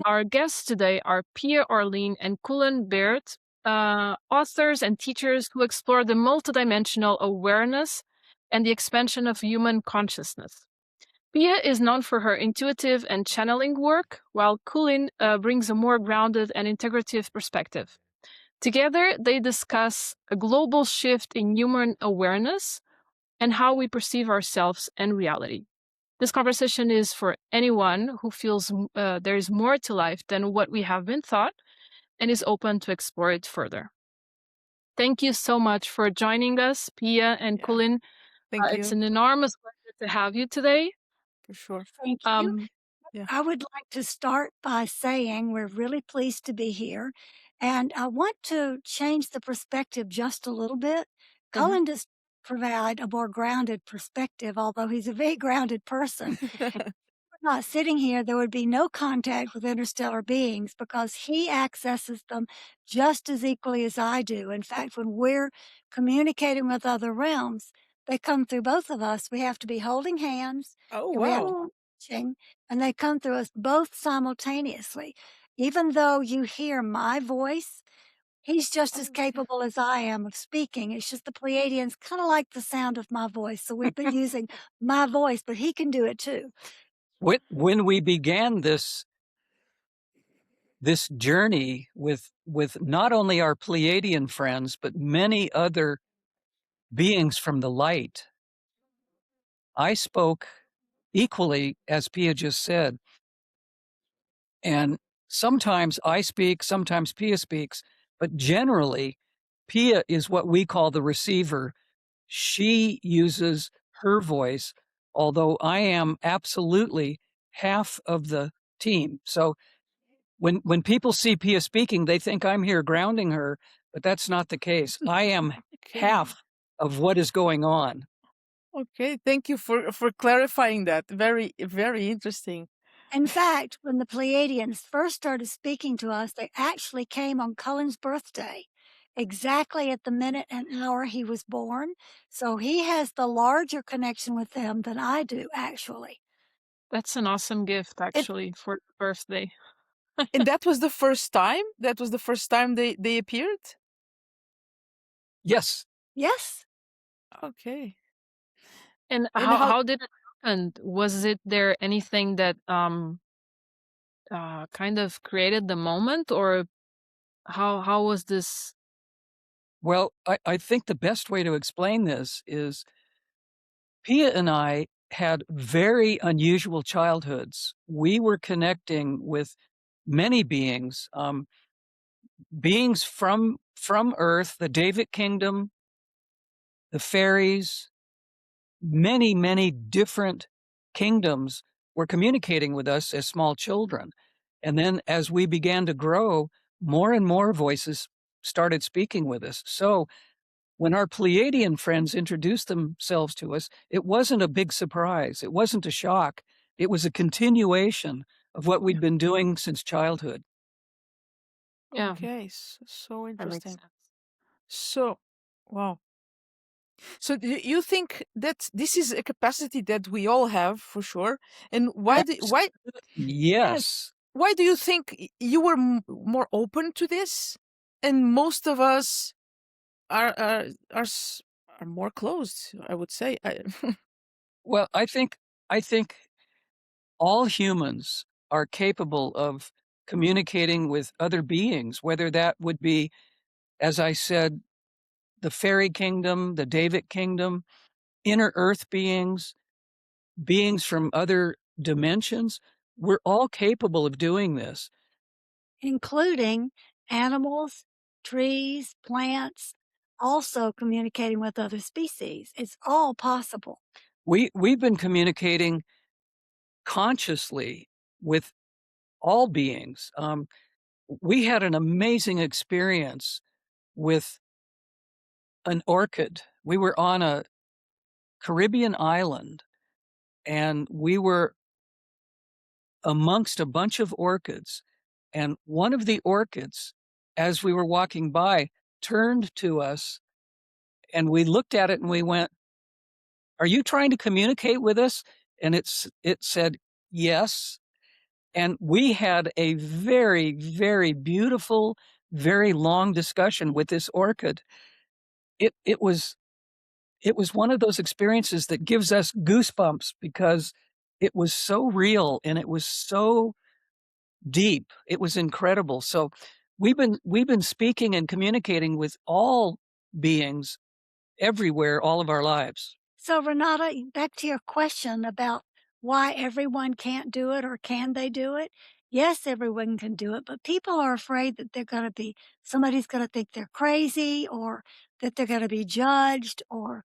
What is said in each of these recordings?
Our guests today are Pia Orleane and Cullen Baird, authors and teachers who explore the multidimensional awareness and the expansion of human consciousness. Pia is known for her intuitive and channeling work, while Cullen brings a more grounded and integrative perspective. Together, they discuss a global shift in human awareness and how we perceive ourselves and reality. This conversation is for anyone who feels there is more to life than what we have been taught and is open to explore it further. Thank you so much for joining us, Pia and Cullen. Thank It's you. an enormous pleasure to have you today. For sure. Thank you. Yeah. I would like to start by saying we're really pleased to be here. And I want to change the perspective just a little bit. Cullen does provide a more grounded perspective, although he's a very grounded person. If we're not sitting here, there would be no contact with interstellar beings because he accesses them just as equally as I do. In fact, when we're communicating with other realms, they come through both of us. We have to be holding hands. Oh, and we have to wow. be touching, and they come through us both simultaneously. Even though you hear my voice, he's just as capable as I am of speaking. It's just the Pleiadians kind of like the sound of my voice. So we've been using my voice, but he can do it too. When we began this journey with not only our Pleiadian friends, but many other beings from the light, I spoke equally, as Pia just said. And sometimes I speak, sometimes Pia speaks, but generally Pia is what we call the receiver. She uses her voice, although I am absolutely half of the team. So when people see Pia speaking, they think I'm here grounding her, but that's not the case. I am half of what is going on. Okay. Thank you for clarifying that. Very, very interesting. In fact, when the Pleiadians first started speaking to us, they actually came on Cullen's birthday, exactly at the minute and hour he was born. So he has the larger connection with them than I do, actually. That's an awesome gift, actually, for the birthday. And that was the first time? That was the first time they appeared? Yes. Yes. Okay. And And how did it happen? Was it there anything that kind of created the moment, or how was this? Well, I think the best way to explain this is Pia and I had very unusual childhoods. We were connecting with many beings, beings from Earth, the David Kingdom, the fairies, many, many different kingdoms were communicating with us as small children. And then as we began to grow, more and more voices started speaking with us. So when our Pleiadian friends introduced themselves to us, it wasn't a big surprise. It wasn't a shock. It was a continuation of what we'd been doing since childhood. Yeah, Okay. So that makes interesting. sense. So, wow. So do you think that this is a capacity that we all have for sure? And why Yes. why do you think you were more open to this, and most of us are more closed? I would say. Well, I think all humans are capable of communicating with other beings, whether that would be, as I said, the fairy kingdom, the David kingdom, inner earth beings, beings from other dimensions. We're all capable of doing this. Including animals, trees, plants, also communicating with other species. It's all possible. We've been communicating consciously with all beings. We had an amazing experience with an orchid. We were on a Caribbean island, and we were amongst a bunch of orchids. And one of the orchids, as we were walking by, turned to us, and we looked at it and we went, "Are you trying to communicate with us?" And it said, "Yes." And we had a very, very beautiful, very long discussion with this orchid. It was one of those experiences that gives us goosebumps because it was so real and it was so deep. It was incredible. So we've been speaking and communicating with all beings everywhere all of our lives. So, Renata, back to your question about why everyone can't do it or can they do it? Yes, everyone can do it, but people are afraid that somebody's going to think they're crazy or that they're going to be judged or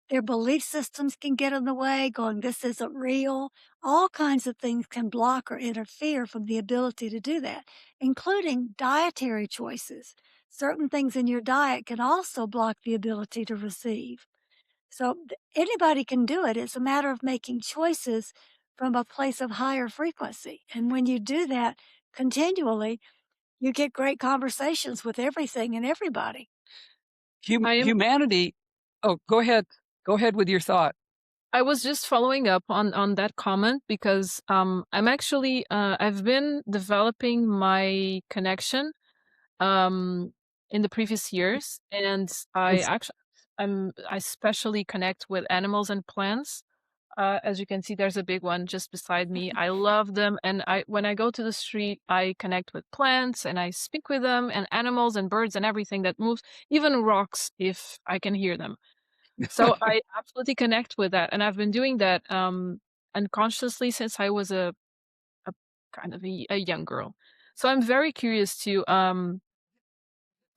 their belief systems can get in the way, going, this isn't real. All kinds of things can block or interfere from the ability to do that, including dietary choices. Certain things in your diet can also block the ability to receive. So anybody can do it. It's a matter of making choices from a place of higher frequency. And when you do that continually, you get great conversations with everything and everybody. Humanity. Oh, go ahead. Go ahead with your thought. I was just following up on that comment because I'm actually I've been developing my connection in the previous years, and I especially connect with animals and plants. As you can see, there's a big one just beside me. I love them, and when I go to the street, I connect with plants and I speak with them, and animals and birds and everything that moves, even rocks if I can hear them. So I absolutely connect with that, and I've been doing that unconsciously since I was a kind of a young girl. So I'm very curious to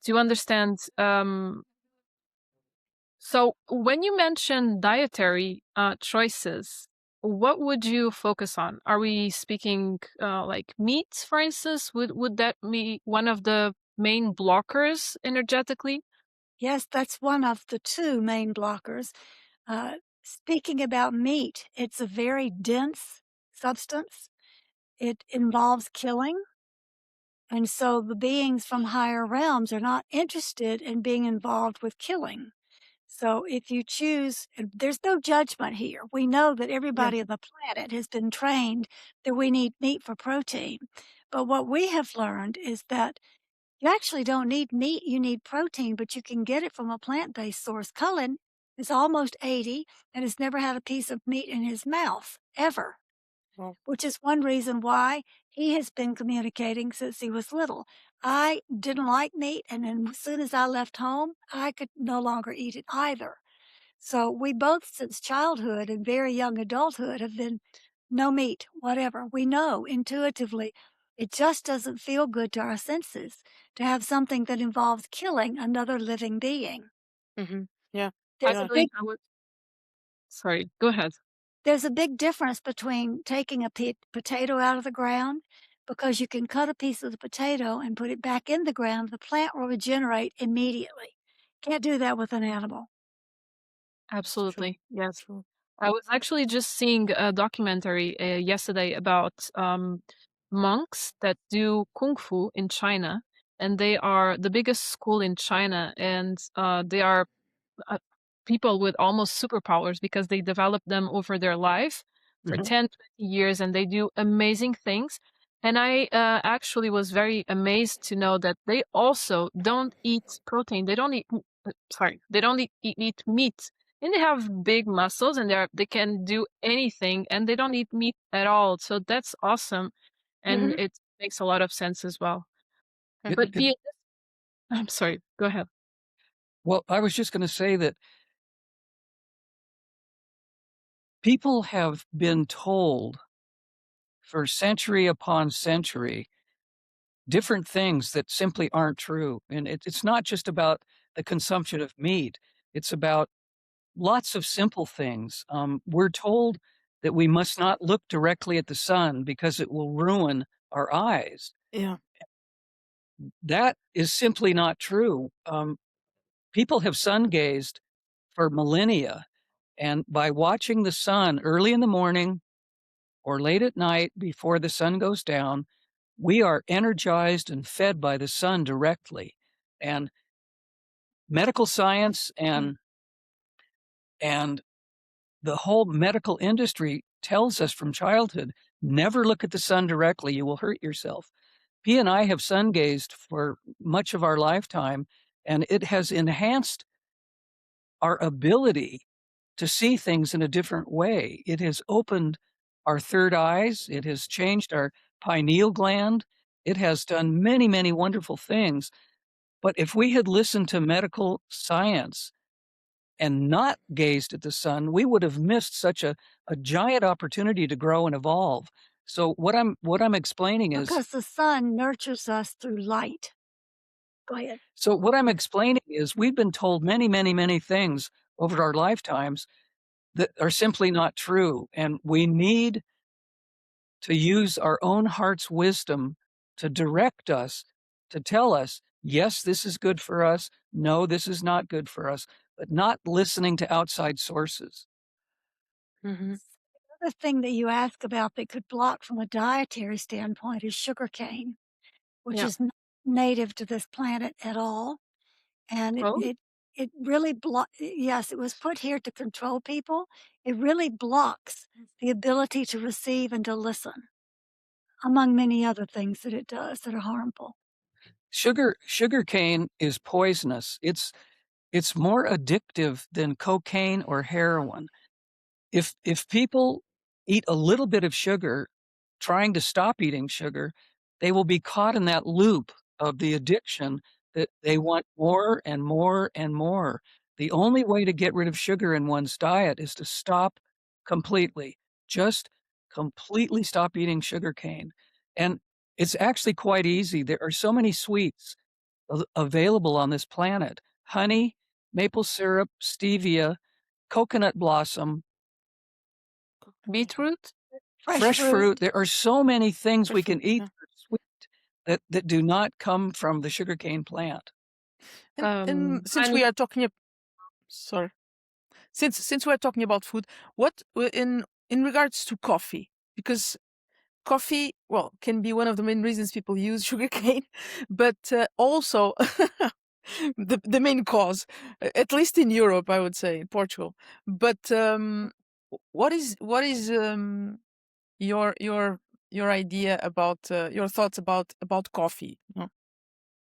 understand. So when you mention dietary choices, what would you focus on? Are we speaking like meat, for instance? Would that be one of the main blockers energetically? Yes, that's one of the two main blockers. Speaking about meat, it's a very dense substance. It involves killing. And so the beings from higher realms are not interested in being involved with killing. So if you choose, there's no judgment here. We know that everybody on the planet has been trained that we need meat for protein. But what we have learned is that you actually don't need meat, you need protein, but you can get it from a plant-based source. Cullen is almost 80 and has never had a piece of meat in his mouth, ever. Wow. Which is one reason why he has been communicating since he was little. I didn't like meat, and then as soon as I left home, I could no longer eat it either. So we both, since childhood and very young adulthood, have been no meat, whatever. We know intuitively it just doesn't feel good to our senses to have something that involves killing another living being. Mm-hmm. Yeah. There's a big Sorry, go ahead. There's a big difference between taking a potato out of the ground, because you can cut a piece of the potato and put it back in the ground. The plant will regenerate immediately. Can't do that with an animal. Absolutely, yes. True. I was actually just seeing a documentary yesterday about monks that do kung fu in China, and they are the biggest school in China, and they are uh, people with almost superpowers because they develop them over their life for 10, 20 years, and they do amazing things. And I actually was very amazed to know that they also don't eat protein. They don't eat, they don't eat meat. And they have big muscles, and they can do anything, and they don't eat meat at all. So that's awesome, and it makes a lot of sense as well. But I'm sorry. Go ahead. Well, I was just going to say that people have been told for century upon century different things that simply aren't true. And it's not just about the consumption of meat. It's about lots of simple things. We're told that we must not look directly at the sun because it will ruin our eyes. Yeah. That is simply not true. People have sun gazed for millennia. And by watching the sun early in the morning or late at night before the sun goes down, we are energized and fed by the sun directly. And medical science and the whole medical industry tells us from childhood Never look at the sun directly. You will hurt yourself. P and I have sun gazed for much of our lifetime, and it has enhanced our ability to see things in a different way. It has opened our third eyes. It has changed our pineal gland. It has done many, many wonderful things. But if we had listened to medical science and not gazed at the sun, we would have missed such a giant opportunity to grow and evolve. So what I'm explaining is, Because the sun nurtures us through light. Go ahead. so what I'm explaining is we've been told many, many, many things over our lifetimes that are simply not true. And we need to use our own heart's wisdom to direct us, to tell us, yes, this is good for us. No, this is not good for us, but not listening to outside sources. Mhm. The thing that you ask about that could block from a dietary standpoint is sugarcane, which Yeah. is not native to this planet at all. And Oh, it really yes, it was put here to control people. It really blocks the ability to receive and to listen, among many other things that it does that are harmful. Sugarcane is poisonous. It's more addictive than cocaine or heroin. If people eat a little bit of sugar, trying to stop eating sugar, they will be caught in that loop of the addiction that they want more and more and more. The only way to get rid of sugar in one's diet is to stop completely. Just completely stop eating sugarcane. And it's actually quite easy. There are so many sweets available on this planet: honey, maple syrup, stevia, coconut blossom, beetroot? fresh fruit. There are so many things we Fresh can fruit, eat yeah. that are sweet that do not come from the sugarcane plant. And since we Honey. are talking, sorry, since we're talking about food, what in regards to coffee, because coffee, well, can be one of the main reasons people use sugarcane, but also the main cause, at least in Europe, I would say, in Portugal. But what is your idea about your thoughts about coffee? No?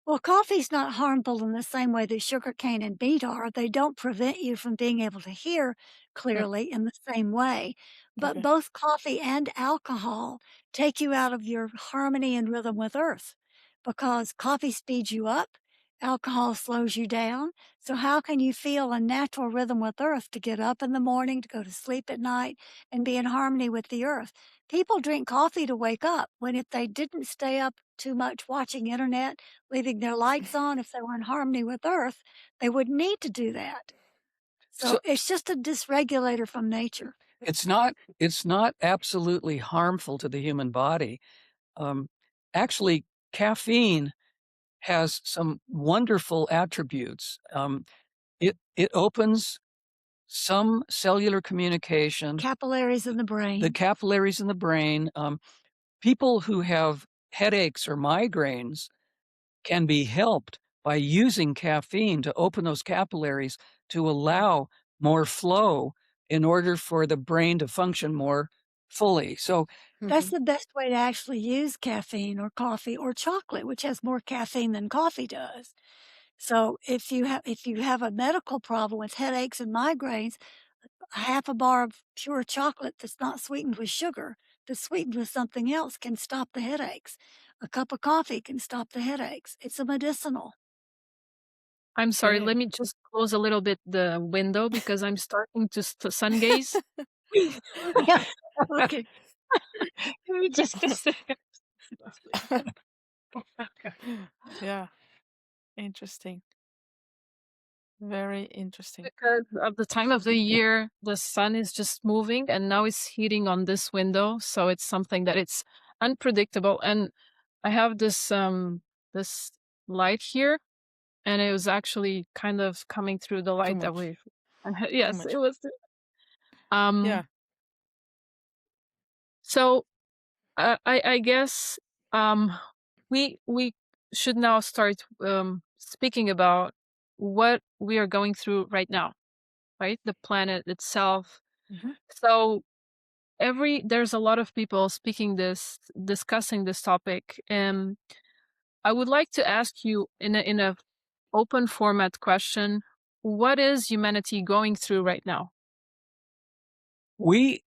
Well, coffee's not harmful in the same way that sugarcane and beet are. They don't prevent you from being able to hear Yeah. clearly in the same way. But Okay. both coffee and alcohol take you out of your harmony and rhythm with Earth because coffee speeds you up, alcohol slows you down. So, how can you feel a natural rhythm with Earth to get up in the morning, to go to sleep at night, and be in harmony with the Earth? People drink coffee to wake up when if they didn't stay up too much watching internet, leaving their lights on, if they were in harmony with Earth, they would need to do that. So So it's just a dysregulator from nature. it's not absolutely harmful to the human body. Actually, caffeine has some wonderful attributes. It opens some cellular communication, Capillaries in the brain. the capillaries in the brain. People who have headaches or migraines can be helped by using caffeine to open those capillaries to allow more flow in order for the brain to function more fully. So That's the best way to actually use caffeine or coffee or chocolate, which has more caffeine than coffee does. So if you have a medical problem with headaches and migraines, half a bar of pure chocolate that's not sweetened with sugar, that's sweetened with something else can stop the headaches. A cup of coffee can stop the headaches. It's a medicinal. I'm sorry, let Okay. me just close a little bit the window because I'm starting to sun gaze. Yeah. Okay. Give me just a second. Yeah. Interesting. Very interesting. Because of the time of the year, the sun is just moving and now it's hitting on this window. So it's something that it's unpredictable. And I have this light here, and it was actually kind of coming through the Too light that much. we Too yes, much. it was um Yeah. so I guess we should now start speaking about what we are going through right now, right? The planet itself. Mhm. So there's a lot of people discussing this topic. I would like to ask you in a open format question, what is humanity going through right now? We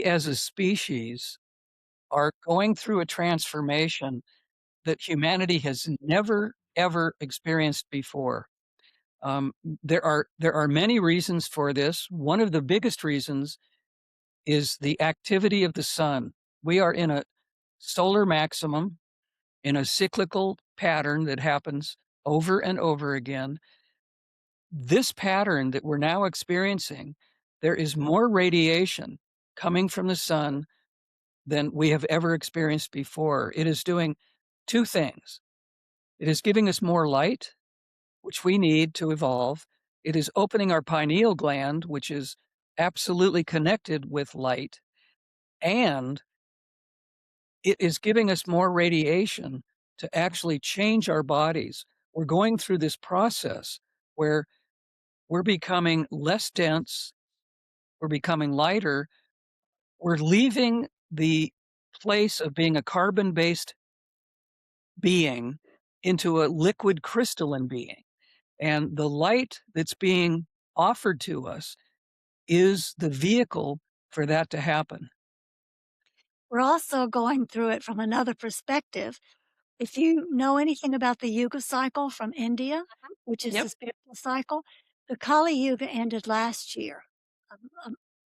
as a species are going through a transformation that humanity has never, ever experienced before. There are many reasons for this. One of the biggest reasons is the activity of the sun. We are in a solar maximum, in a cyclical pattern that happens over and over again. This pattern that we're now experiencing, there is more radiation coming from the sun than we have ever experienced before. It is doing two things. It is giving us more light, which we need to evolve. It is opening our pineal gland, which is absolutely connected with light. And it is giving us more radiation to actually change our bodies. We're going through this process where we're becoming less dense, we're becoming lighter, we're leaving the place of being a carbon-based being into a liquid crystalline being. And the light that's being offered to us is the vehicle for that to happen. We're also going through it from another perspective. If you know anything about the Yuga cycle from India, which is Yep. the spiritual cycle, the Kali Yuga ended last year,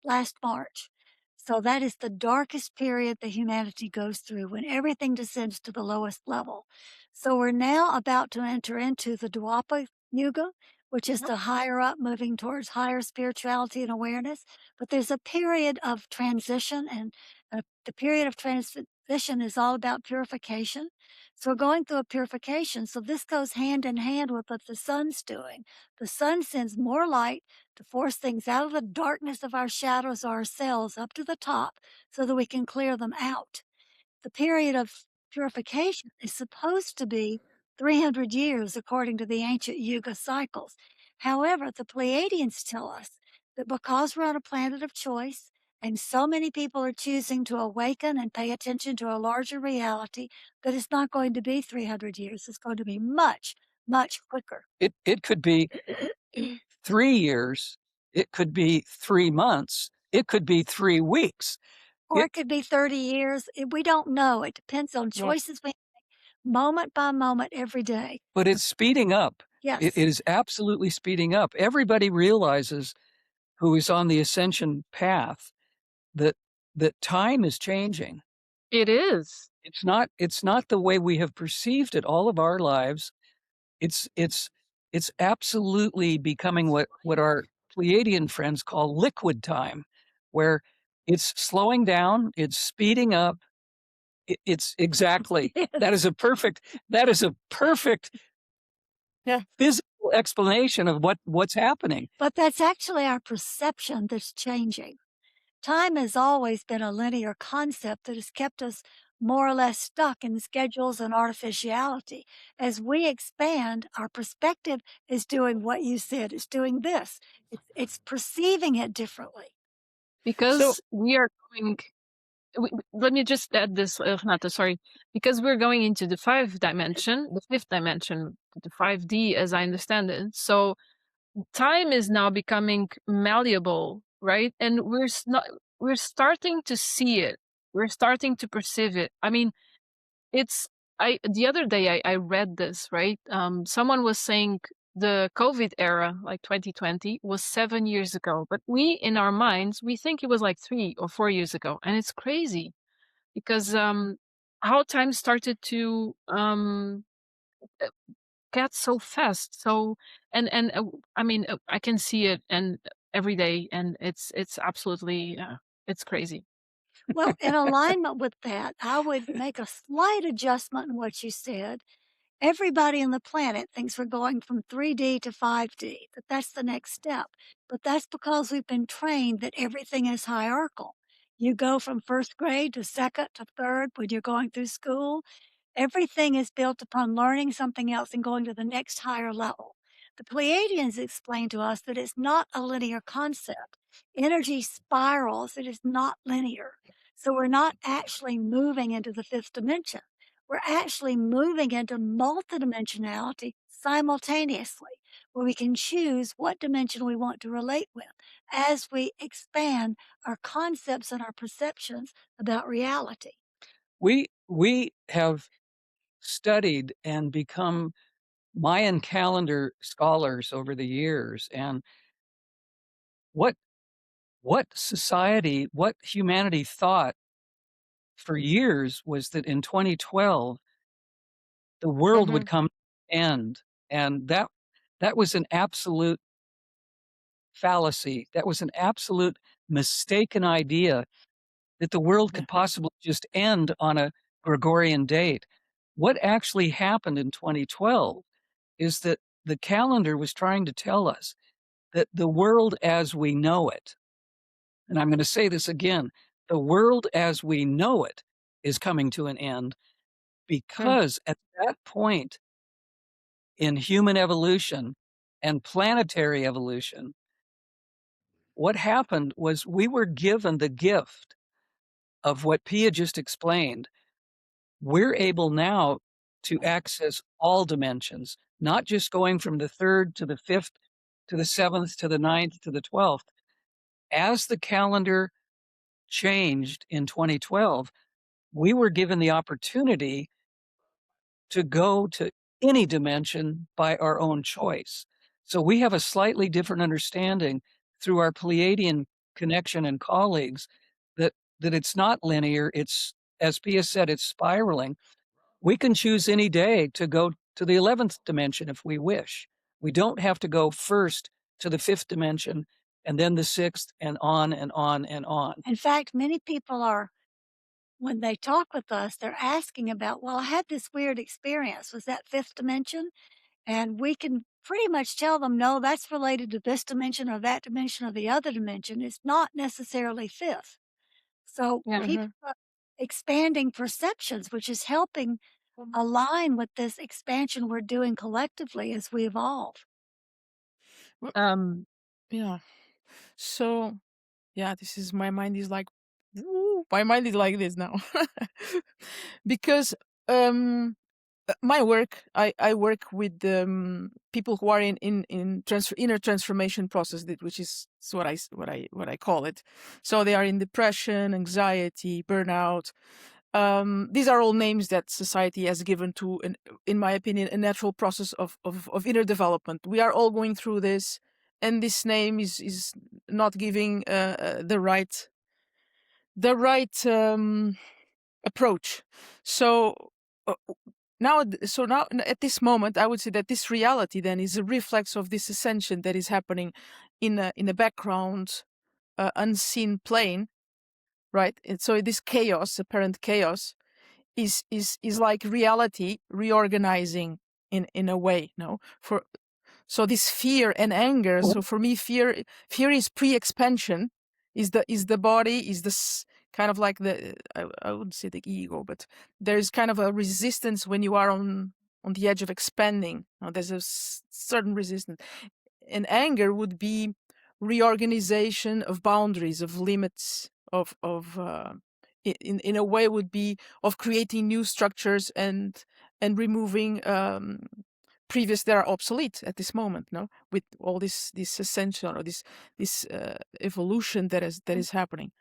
last March. So that is the darkest period that humanity goes through when everything descends to the lowest level. So we're now about to enter into the Dwapara Yuga, which is the higher up, moving towards higher spirituality and awareness. But there's a period of transition, and the period of transition is all about purification. So we're going through a purification. So this goes hand in hand with what the sun's doing. The sun sends more light to force things out of the darkness of our shadows or ourselves up to the top so that we can clear them out. The period of purification is supposed to be 300 years according to the ancient Yuga cycles. However, the Pleiadians tell us that because we're on a planet of choice and so many people are choosing to awaken and pay attention to a larger reality, that it's not going to be 300 years. It's going to be much, much quicker. It could be 3 years, it could be 3 months, it could be 3 weeks. Or it could be 30 years. We don't know. It depends on choices we make moment by moment every day. But it's speeding up. Yes. It is absolutely speeding up. Everybody realizes who is on the ascension path that time is changing. It is. It's not the way we have perceived it all of our lives. It's absolutely becoming what our Pleiadian friends call liquid time, where it's slowing down, it's speeding up. It's exactly Yes. that is a perfect physical explanation of what's happening. But that's actually our perception that's changing. Time has always been a linear concept that has kept us more or less stuck in schedules and artificiality. As we expand, our perspective is doing what you said. It's doing this. It's perceiving it differently. Because we are going. Let me just add this, Renata, sorry. Because we're going into the fifth dimension, the 5D, as I understand it. So time is now becoming malleable, right? And we're starting to see it. We're starting to perceive it. I mean, the other day I read this, right? Someone was saying the COVID era, like 2020, was 7 years ago. But we, in our minds, we think it was like 3 or 4 years ago. And it's crazy because how time started to get so fast. So, I mean, I can see it and every day, and it's absolutely, it's crazy. Well, in alignment with that, I would make a slight adjustment in what you said. Everybody on the planet thinks we're going from 3D to 5D, that that's the next step. But that's because we've been trained that everything is hierarchical. You go from first grade to second to third when you're going through school. Everything is built upon learning something else and going to the next higher level. The Pleiadians explain to us that it's not a linear concept. Energy spirals, it is not linear. So we're not actually moving into the fifth dimension. We're actually moving into multidimensionality simultaneously, where we can choose what dimension we want to relate with as we expand our concepts and our perceptions about reality. We have studied and become Mayan calendar scholars over the years, and what society, what humanity thought for years was that in 2012 the world would come to an end, and that was an absolute fallacy. That was an absolute mistaken idea that the world could possibly just end on a Gregorian date. What actually happened in 2012 is that the calendar was trying to tell us that the world as we know it, and I'm going to say this again, the world as we know it is coming to an end, because at that point in human evolution and planetary evolution, what happened was we were given the gift of what Pia just explained. We're able now to access all dimensions, not just going from the third to the fifth, to the seventh, to the ninth, to the 12th. As the calendar changed in 2012, we were given the opportunity to go to any dimension by our own choice. So we have a slightly different understanding through our Pleiadian connection and colleagues that it's not linear. It's, as Pia said, it's spiraling. We can choose any day to go to the 11th dimension if we wish. We don't have to go first to the 5th dimension and then the 6th, and on and on and on. In fact, many people are, when they talk with us, they're asking about, well, I had this weird experience. Was that fifth dimension? And we can pretty much tell them, no, that's related to this dimension or that dimension or the other dimension. It's not necessarily fifth. So people are expanding perceptions, which is helping align with this expansion we're doing collectively as we evolve. Yeah. So, yeah, this is, my mind is like, my mind is like this now. Because my work, I work with people who are in inner transformation process, which is what I call it. So they are in depression, anxiety, burnout. These are all names that society has given to, in my opinion, a natural process of inner development. We are all going through this, and this name is not giving the right approach. So now at this moment, I would say that this reality then is a reflex of this ascension that is happening in a background, unseen plane, right? And so this chaos, apparent chaos, is like reality reorganizing in a way. No, so this fear and anger. So for me, fear is pre-expansion. Is the body, is this kind of like I wouldn't say the ego, but there's kind of a resistance when you are on the edge of expanding. Now, there's a certain resistance, and anger would be reorganization of boundaries, of limits, of in a way would be of creating new structures and removing previous that are obsolete at this moment, no, with all this ascension or this evolution that is happening.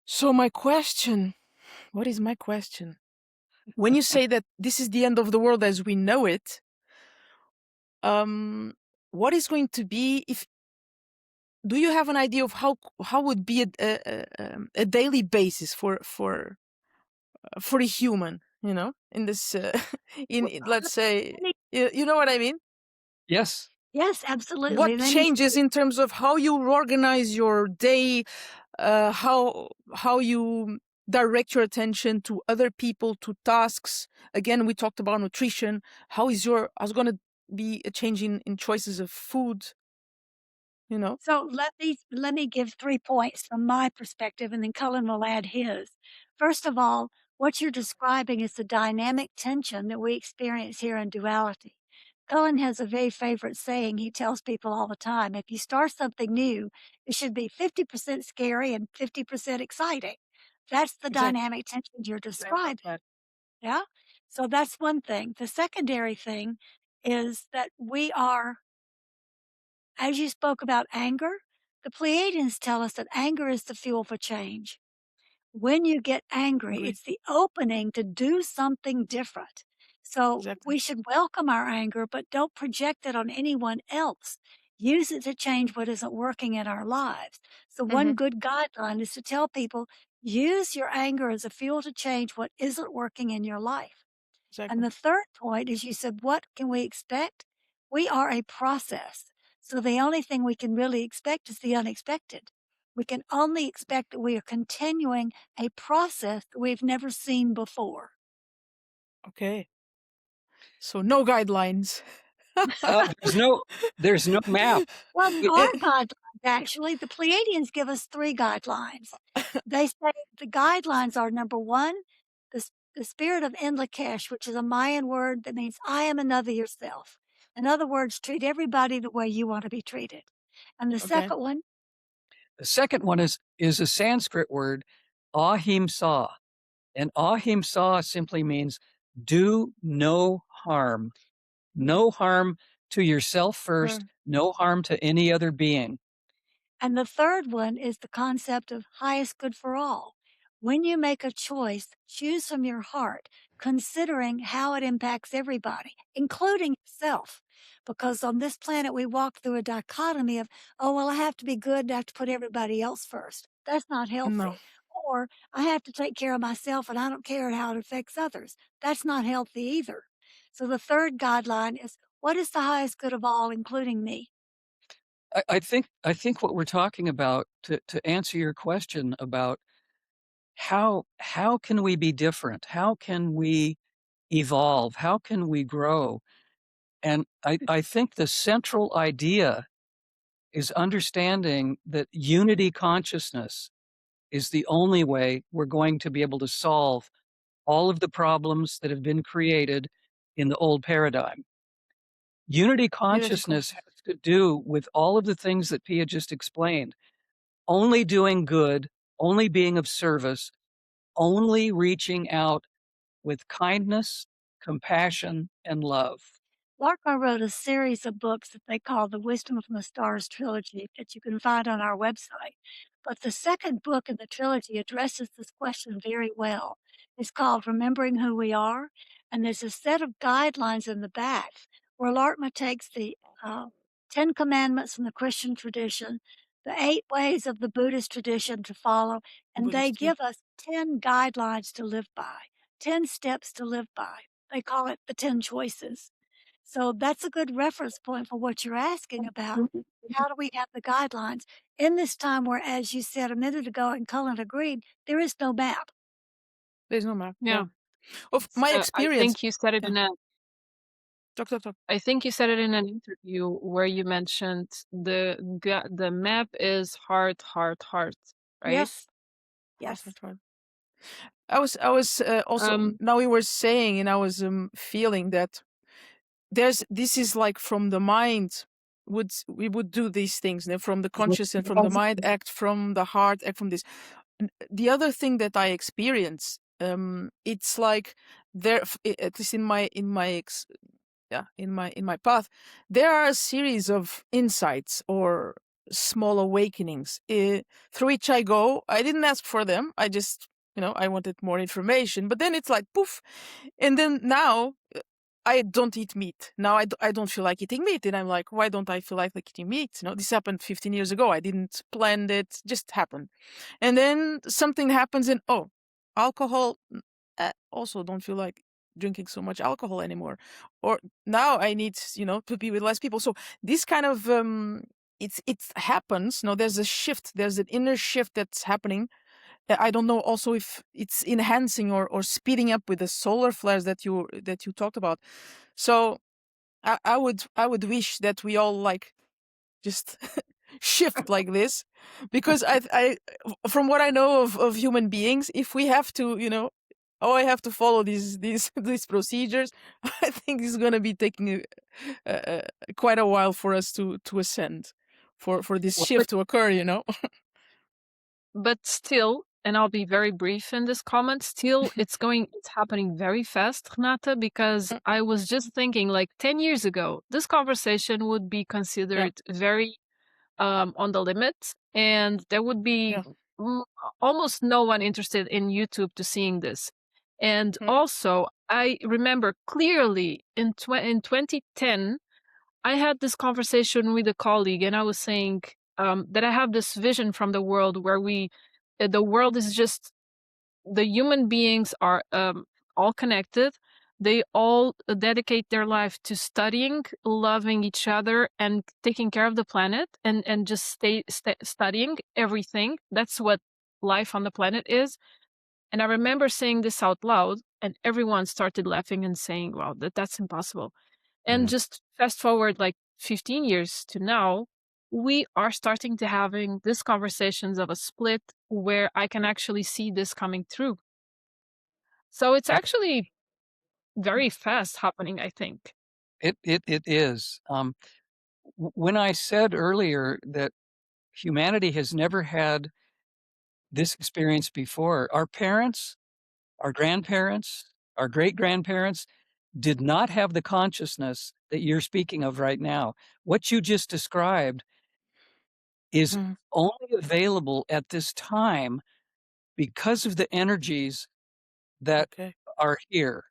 So my question, what is my question? When you say that this is the end of the world as we know it, what is going to be, if do you have an idea of how would be a daily basis for a human, in this let's say, you know what I mean? Yes. Yes, absolutely. What changes in terms of how you organize your day, how you direct your attention to other people, to tasks? Again, we talked about nutrition. How is going to be a change in choices of food? So let me give 3 points from my perspective, and then Cullen will add his. First of all, what you're describing is the dynamic tension that we experience here in duality. Cullen has a very favorite saying he tells people all the time: if you start something new, it should be 50% scary and 50% exciting. That's the Exactly. dynamic tension you're describing. Yeah. So that's one thing. The secondary thing is that we are, as you spoke about anger, the Pleiadians tell us that anger is the fuel for change. When you get angry, Agree. it's the opening to do something different. So Exactly. we should welcome our anger, but don't project it on anyone else. Use it to change what isn't working in our lives. So one good guideline is to tell people, use your anger as a fuel to change what isn't working in your life. Exactly. And the third point is you said, what can we expect? We are a process. So the only thing we can really expect is the unexpected. We can only expect that we are continuing a process that we've never seen before. Okay. So no guidelines. There's no map. Well, there It- are guidelines, actually. The Pleiadians give us 3 guidelines. They say the guidelines are number 1, the spirit of Inlakesh, which is a Mayan word that means I am another yourself. In other words, treat everybody the way you want to be treated. And the Okay. second one, The second one is a Sanskrit word, ahimsa. And ahimsa simply means do no harm. No harm to yourself first, no harm to any other being. and the third one is the concept of highest good for all. When you make a choice, choose from your heart, considering how it impacts everybody, including yourself. Because on this planet, we walk through a dichotomy of, oh, well, I have to be good and I have to put everybody else first. That's not healthy. No. Or I have to take care of myself and I don't care how it affects others. That's not healthy either. So the third guideline is, what is the highest good of all, including me? I think what we're talking about, to answer your question about how can we be different? How can we evolve? How can we grow? And I think the central idea is understanding that unity consciousness is the only way we're going to be able to solve all of the problems that have been created in the old paradigm. Unity consciousness has to do with all of the things that Pia just explained. Only doing good, only being of service, only reaching out with kindness, compassion, and love. Laarkmaa wrote a series of books that they call the Wisdom from the Stars trilogy that you can find on our website. But the second book in the trilogy addresses this question very well. It's called Remembering Who We Are, and there's a set of guidelines in the back where Laarkmaa takes the 10 Commandments from the Christian tradition, the 8 ways of the Buddhist tradition to follow, and they give us 10 guidelines to live by, 10 steps to live by. They call it the 10 choices. So that's a good reference point for what you're asking about. How do we have the guidelines in this time where, as you said a minute ago, and Cullen agreed, there is no map? There's no map. Yeah. Of my I experience. think you said it in a Talk. I think you said it in an interview where you mentioned the map is heart, right? Yes. Yes. Heart. I was also now we were saying, and I was feeling that this is like from the mind we would do these things, from the conscious and from the mind, act from the heart, act from this. The other thing that I experience, it's like there, at least in my path, there are a series of insights or small awakenings through which I go. I didn't ask for them. I just, I wanted more information. But then it's like poof, and then now I don't eat meat. Now I don't feel like eating meat, and I'm like, why don't I feel like eating meat? This happened 15 years ago. I didn't plan it; just happened. And then something happens, and alcohol. Also, don't feel like drinking so much alcohol anymore. Or now I need, to be with less people. So this kind of it happens. There's a shift. There's an inner shift that's happening. I don't know also if it's enhancing or speeding up with the solar flares that you talked about. So I would wish that we all like just shift like this, because I from what I know of human beings, if we have to, I have to follow these these procedures, I think it's going to be taking quite a while for us to ascend, for this shift to occur, But still, and I'll be very brief in this comment. Still, it's happening very fast, Renate, because I was just thinking like 10 years ago, this conversation would be considered very on the limit, and there would be almost no one interested in YouTube to seeing this. And also, I remember clearly in 2010, I had this conversation with a colleague, and I was saying that I have this vision from the world where the world is just, the human beings are all connected. They all dedicate their life to studying, loving each other, and taking care of the planet, and just stay studying everything. That's what life on the planet is. And I remember saying this out loud, and everyone started laughing and saying, "Wow, that's impossible." And just fast forward like 15 years to now, we are starting to having these conversations of a split where I can actually see this coming through. So it's actually very fast happening, I think. It is. When I said earlier that humanity has never had this experience before, our parents, our grandparents, our great-grandparents did not have the consciousness that you're speaking of right now. What you just described is only available at this time because of the energies that are here.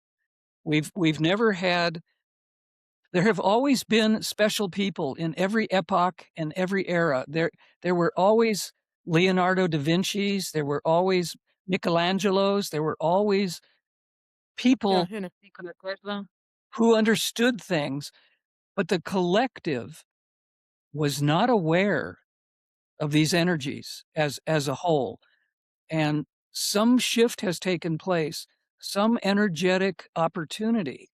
We've never had. There have always been special people in every epoch and every era. There were always Leonardo da Vinci's, there were always Michelangelo's, there were always people who understood things, but the collective was not aware of these energies as a whole. And some shift has taken place, some energetic opportunity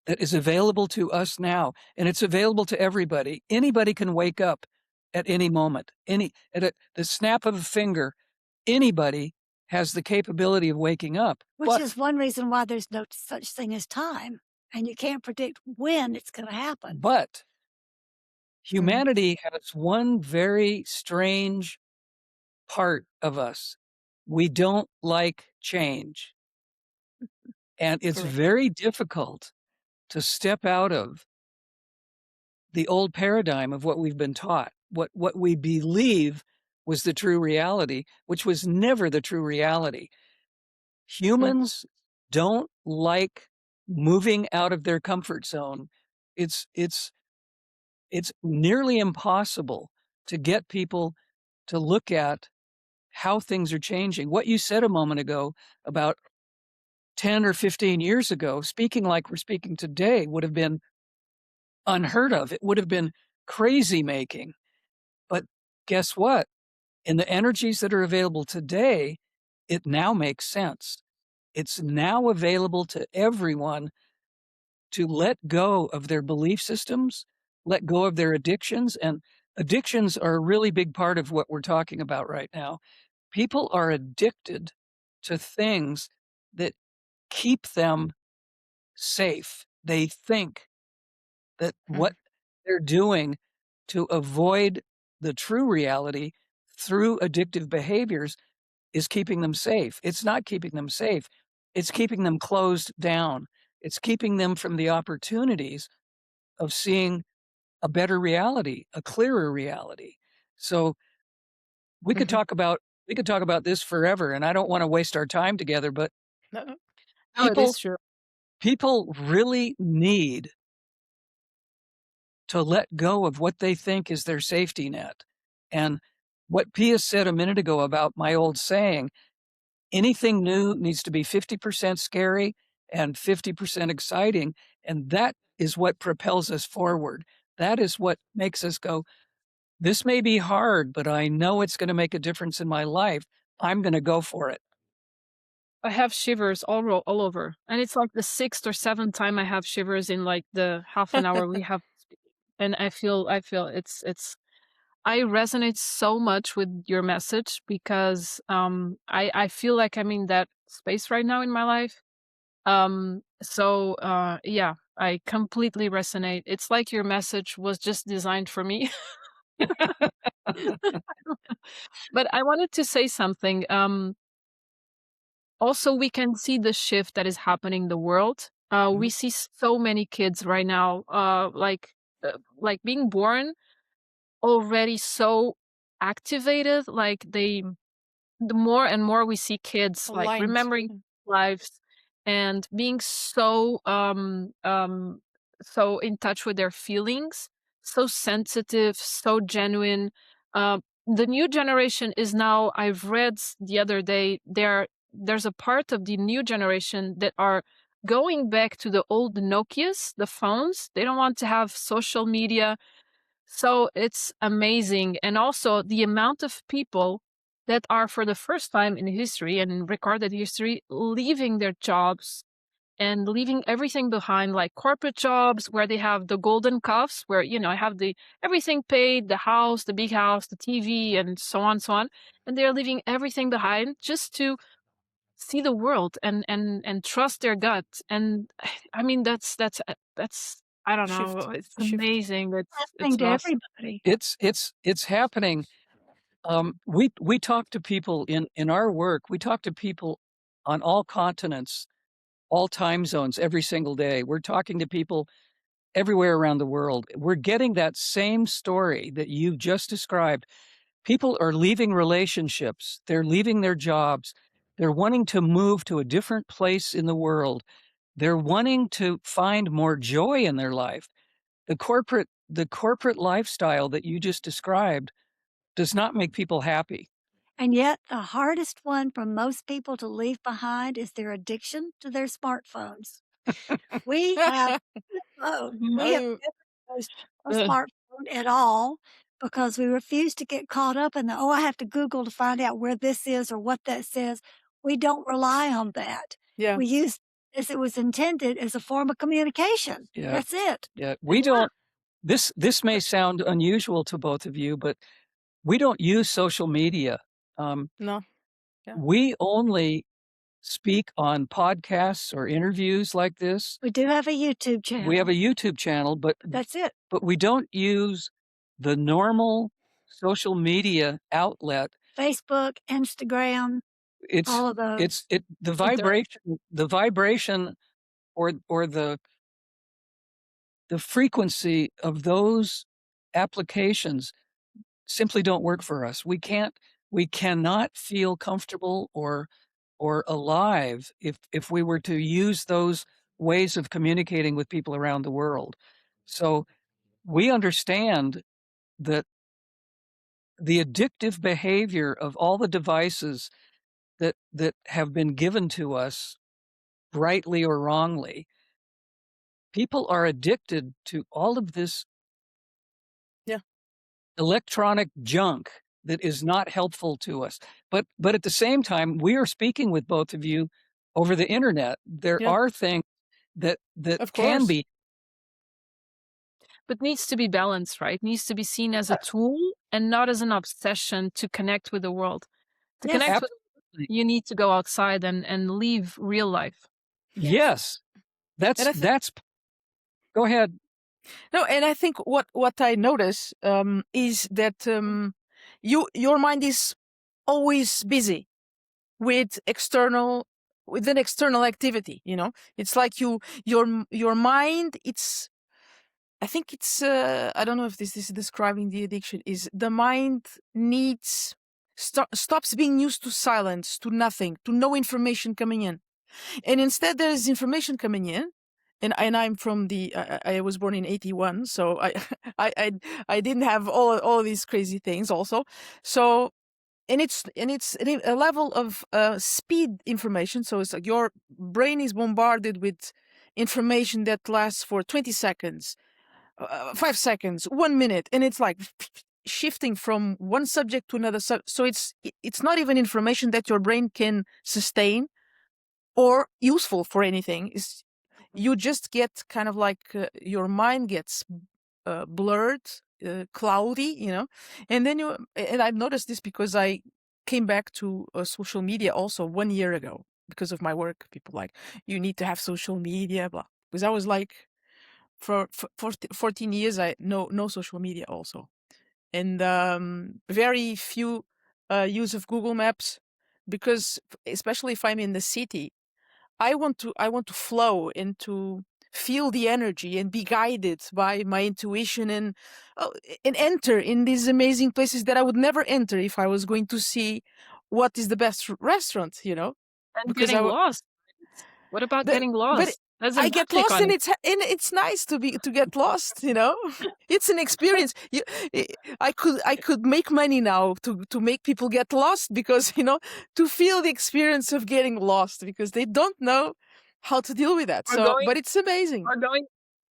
that is available to us now, and it's available to everybody. Anybody can wake up at any moment. The snap of a finger, anybody has the capability of waking up. Which is one reason why there's no such thing as time, and you can't predict when it's going to happen. But humanity has one very strange part of us. We don't like change. And it's very difficult to step out of the old paradigm of what we've been taught, what we believe was the true reality, which was never the true reality. Humans don't like moving out of their comfort zone. It's nearly impossible to get people to look at how things are changing. What you said a moment ago about 10 or 15 years ago, speaking like we're speaking today, would have been unheard of. It would have been crazy making. But guess what? In the energies that are available today, it now makes sense. It's now available to everyone to let go of their belief systems, let go of their addictions. And addictions are a really big part of what we're talking about right now. People are addicted to things that keep them safe. They think that what they're doing to avoid the true reality through addictive behaviors is keeping them safe. It's not keeping them safe. It's keeping them closed down. It's keeping them from the opportunities of seeing a better reality, a clearer reality. So we could talk about this forever, and I don't want to waste our time together, but It is true. people really need to let go of what they think is their safety net. And what Pia said a minute ago about my old saying, anything new needs to be 50% scary and 50% exciting. And that is what propels us forward. That is what makes us go, this may be hard, but I know it's going to make a difference in my life. I'm going to go for it. I have shivers all over. And it's like the 6th or 7th time I have shivers in like the half an hour we have. And I feel I resonate so much with your message because I feel like I'm in that space right now in my life. Yeah, I completely resonate. It's like your message was just designed for me. But I wanted to say something. Also, we can see the shift that is happening in the world. We see so many kids right now, like being born already so activated. Like the more and more we see kids like Aligned. remembering lives and being so so in touch with their feelings, so sensitive, so genuine. The new generation is now, I've read the other day, there's a part of the new generation that are going back to the old Nokias, the phones. They don't want to have social media. So it's amazing. And also the amount of people that are for the first time in history and in recorded history leaving their jobs and leaving everything behind, like corporate jobs where they have the golden cuffs, where, you know, have the everything paid, the house, the big house, the TV, and so on, so on. And they're leaving everything behind just to see the world and trust their gut. And I mean, that's I don't know. Shift. It's Shift. amazing. Happening It's to awesome. everybody. It's happening. We talk to people in our work. We talk to people on all continents, all time zones, every single day. We're talking to people everywhere around the world. We're getting that same story that you just described. People are leaving relationships. They're leaving their jobs. They're wanting to move to a different place in the world. They're wanting to find more joy in their life. The corporate lifestyle that you just described does not make people happy. And yet, the hardest one for most people to leave behind is their addiction to their smartphones. We have we have Oh, never used a smartphone at all because we refuse to get caught up in the, I have to Google to find out where this is or what that says. We don't rely on that. yeah. We use as it was intended as a form of communication. Yeah. That's it. Yeah, we don't. This may sound unusual to both of you, but we don't use social media. No. Yeah. We only speak on podcasts or interviews like this. We do have a YouTube channel. We have a YouTube channel, but That's it. but we don't use the normal social media outlet. Facebook, Instagram, It's all of those. the vibration or the frequency of those applications simply don't work for us. We cannot feel comfortable or alive if we were to use those ways of communicating with people around the world. So we understand that the addictive behavior of all the devices that have been given to us, rightly or wrongly, people are addicted to all of this electronic junk that is not helpful to us. But at the same time, we are speaking with both of you over the internet. There are things that Of can course. be, But needs to be balanced, right? Needs to be seen as a tool and not as an obsession to connect with the world. To Yes. connect with the world, you need to go outside and leave real life. yes. That's go ahead. No, and I think what I notice is that your mind is always busy with an external activity. You know, it's like your mind. I think it's I don't know if this is describing the addiction. Is the mind needs stops being used to silence, to nothing, to no information coming in, and instead there is information coming in. And I'm from I was born in 81, so I didn't have all these crazy things also. So and it's a level of speed information. So it's like your brain is bombarded with information that lasts for 20 seconds, 5 seconds, 1 minute, and it's like shifting from one subject to another. So it's not even information that your brain can sustain or useful for anything. You just get kind of like your mind gets blurred, cloudy, you know. And then and I've noticed this because I came back to social media also 1 year ago because of my work. People like, you need to have social media, blah. Because I was like, for 14 years, no social media also. and very few use of Google Maps, because especially if I'm in the city, I want to flow and to feel the energy and be guided by my intuition, and enter in these amazing places that I would never enter if I was going to see what is the best restaurant, And because getting lost. What about getting but lost? That's I my get take lost, on and it. it's nice to get lost. It's an experience. I could make money now to make people get lost, because to feel the experience of getting lost, because they don't know how to deal with that. Or So, going but it's amazing.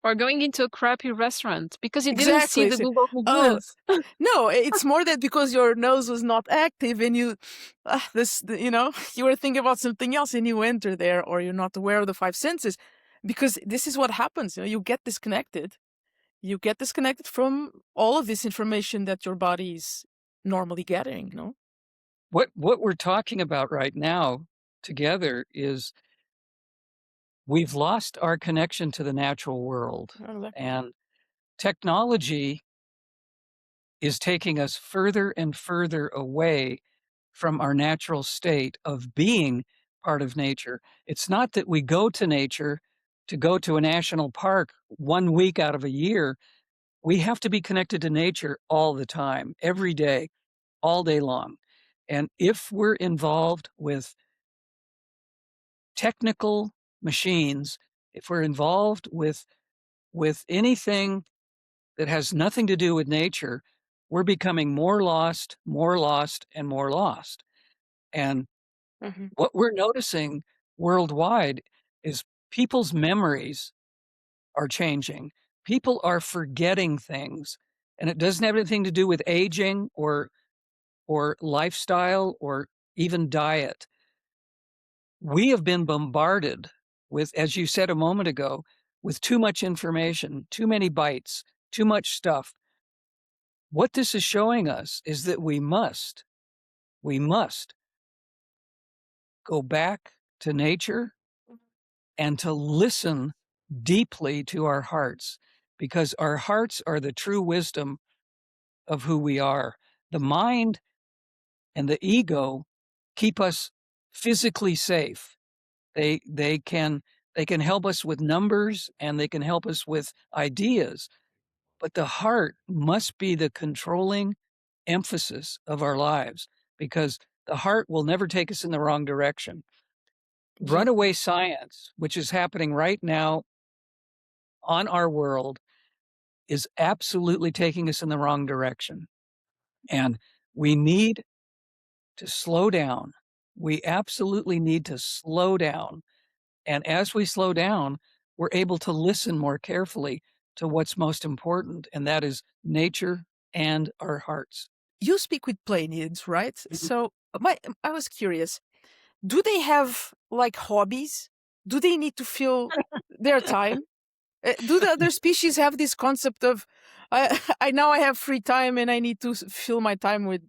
or going into a crappy restaurant because you didn't see Exactly. the So, Google oh reviews. no, it's more that because your nose was not active, and you you were thinking about something else, and you enter there, or you're not aware of the five senses, because this is what happens. You get disconnected. You get disconnected from all of this information that your body is normally getting. What we're talking about right now together is we've lost our connection to the natural world, and technology is taking us further and further away from our natural state of being part of nature. It's not that we go to nature to go to a national park 1 week out of a year. We have to be connected to nature all the time, every day, all day long. And if we're involved with technical machines, if we're involved with anything that has nothing to do with nature, we're becoming more lost, and more lost. And what we're noticing worldwide is people's memories are changing. People are forgetting things, and it doesn't have anything to do with aging or lifestyle or even diet. We have been bombarded with, as you said a moment ago, with too much information, too many bytes, too much stuff. What this is showing us is that we must go back to nature and to listen deeply to our hearts, because our hearts are the true wisdom of who we are. The mind and the ego keep us physically safe. They can help us with numbers, and they can help us with ideas, but the heart must be the controlling emphasis of our lives, because the heart will never take us in the wrong direction. Runaway science, which is happening right now on our world, is absolutely taking us in the wrong direction. And we need to slow down. We absolutely need to slow down. And as we slow down, we're able to listen more carefully to what's most important, and that is nature and our hearts. You speak with Pleiadians, right? So I was curious. Do they have like hobbies? Do they need to fill their time? Do the other species have this concept of, I now I have free time and I need to fill my time with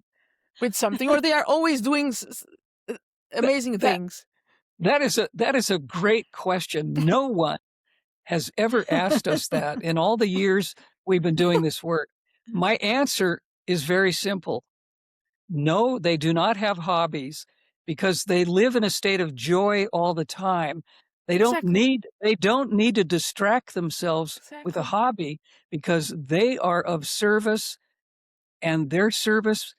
something, or they are always doing amazing things? That is a great question. No one has ever asked us that in all the years we've been doing this work. My answer is very simple. No, they do not have hobbies, because they live in a state of joy all the time. They don't need to distract themselves with a hobby, because they are of service, and their service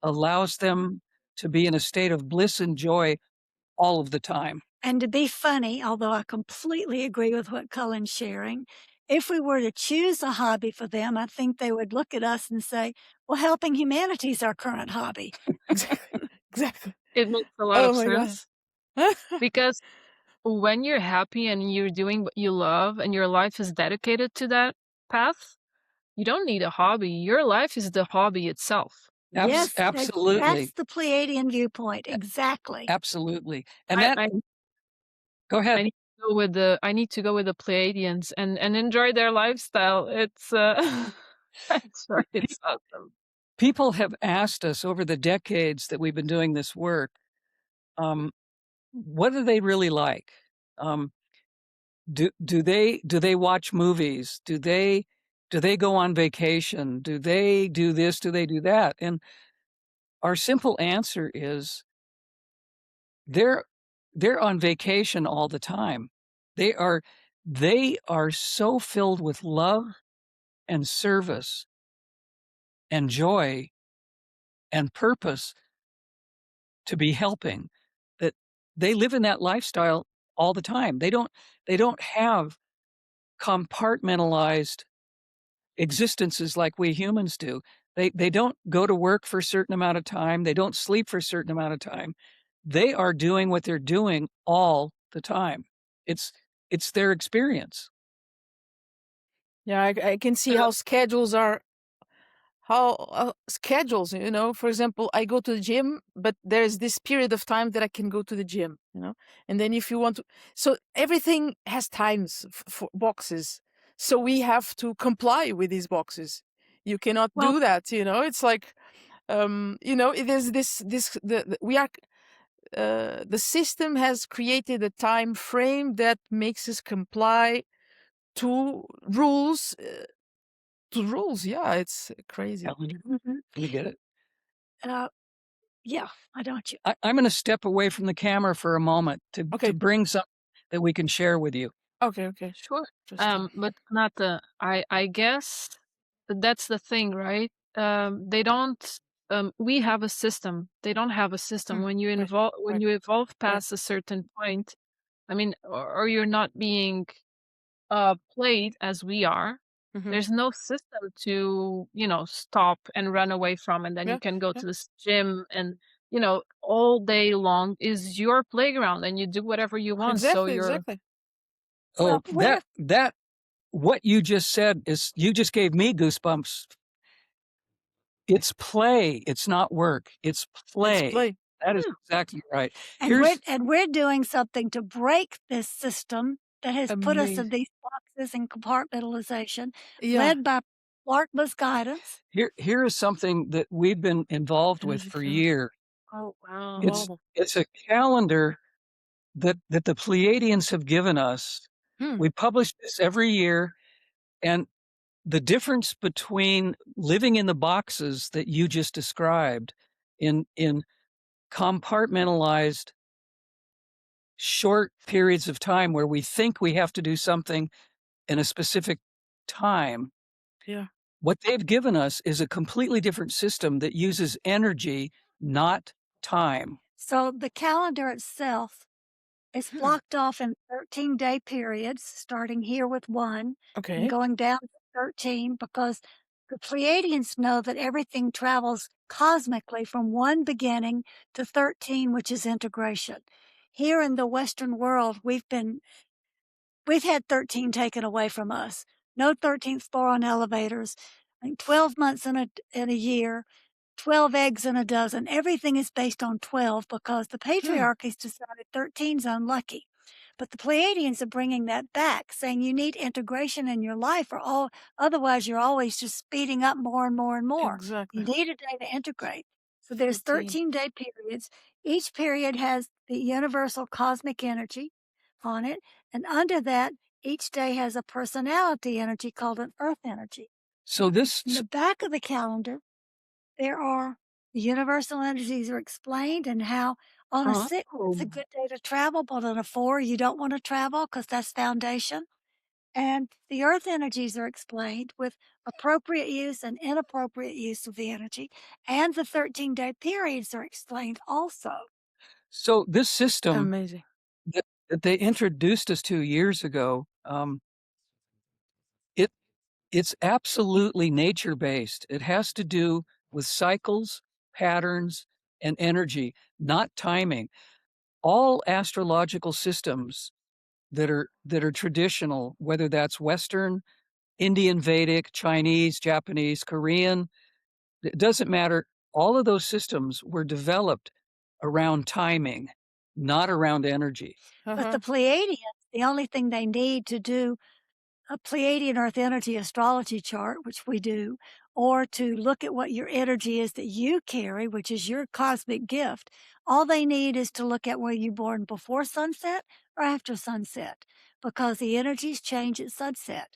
allows them to be in a state of bliss and joy all of the time. And to be funny, although I completely agree with what Cullen's sharing, if we were to choose a hobby for them, I think they would look at us and say, well, helping humanity is our current hobby. Exactly. It makes a lot of my sense. God. Because when you're happy and you're doing what you love and your life is dedicated to that path, you don't need a hobby. Your life is the hobby itself. Yes, absolutely. that's the Pleiadian viewpoint. Exactly. Absolutely. And go I ahead. need to go with the Pleiadians and enjoy their lifestyle. It's it's awesome. People have asked us over the decades that we've been doing this work, what do they really like? Do they watch movies? Do they Do they go on vacation? Do they do this? Do they do that? And our simple answer is they're on vacation all the time. They are so filled with love and service and joy and purpose to be helping that they live in that lifestyle all the time. They don't have compartmentalized existences like we humans do. They don't go to work for a certain amount of time. They don't sleep for a certain amount of time. They are doing what they're doing all the time. It's their experience. Yeah, I can see how schedules are. How schedules, for example, I go to the gym, but there's this period of time that I can go to the gym, and then if you want to, so everything has times for boxes, so we have to comply with these boxes. You cannot do that, it's like, it is we are, the system has created a time frame that makes us comply to rules. Yeah, it's crazy. You get it? Yeah, why don't you? I'm going to step away from the camera for a moment to bring something that we can share with you. Okay. Sure. But not I guess that's the thing, right? They don't. We have a system. They don't have a system. When you evolve past a certain point, I mean, or you're not being played as we are. There's no system to, stop and run away from, and then you can go to this gym and, all day long is your playground and you do whatever you want. Exactly. Oh, that what you just said is, you just gave me goosebumps. It's play. It's not work. It's play. That is exactly right. And we're doing something to break this system that has put us in these boxes and compartmentalization, led by Laarkmaa's guidance. Here is something that we've been involved with for years. Oh, wow. It's a calendar that the Pleiadians have given us. We publish this every year, and the difference between living in the boxes that you just described in compartmentalized short periods of time where we think we have to do something in a specific time. Yeah. What they've given us is a completely different system that uses energy, not time. So the calendar itself is blocked off in 13-day periods, starting here with 1 and going down to 13, because the Pleiadians know that everything travels cosmically from 1 beginning to 13, which is integration. Here in the Western world, we've had 13 taken away from us. No 13th floor on elevators, 12 months in a year, 12 eggs in a dozen. Everything is based on 12 because the patriarchy's decided 13's unlucky. But the Pleiadians are bringing that back, saying you need integration in your life, otherwise you're always just speeding up more and more and more. Exactly. You need a day to integrate. So there's 13-day periods. Each period has the universal cosmic energy on it, and under that, each day has a personality energy called an earth energy. So this, in the back of the calendar, there are the universal energies are explained, and how on a 6 it's a good day to travel, but on a 4 you don't want to travel because that's foundation. And the earth energies are explained with appropriate use and inappropriate use of the energy, and the 13-day periods are explained also. So this system Amazing. that they introduced us to years ago, it's absolutely nature-based. It has to do with cycles, patterns, and energy, not timing. All astrological systems that are traditional, whether that's Western, Indian, Vedic, Chinese, Japanese, Korean, it doesn't matter. All of those systems were developed around timing, not around energy. But the Pleiadians, the only thing they need to do a Pleiadian Earth energy astrology chart, which we do, or to look at what your energy is that you carry, which is your cosmic gift, all they need is to look at were you born before sunset or after sunset, because the energies change at sunset.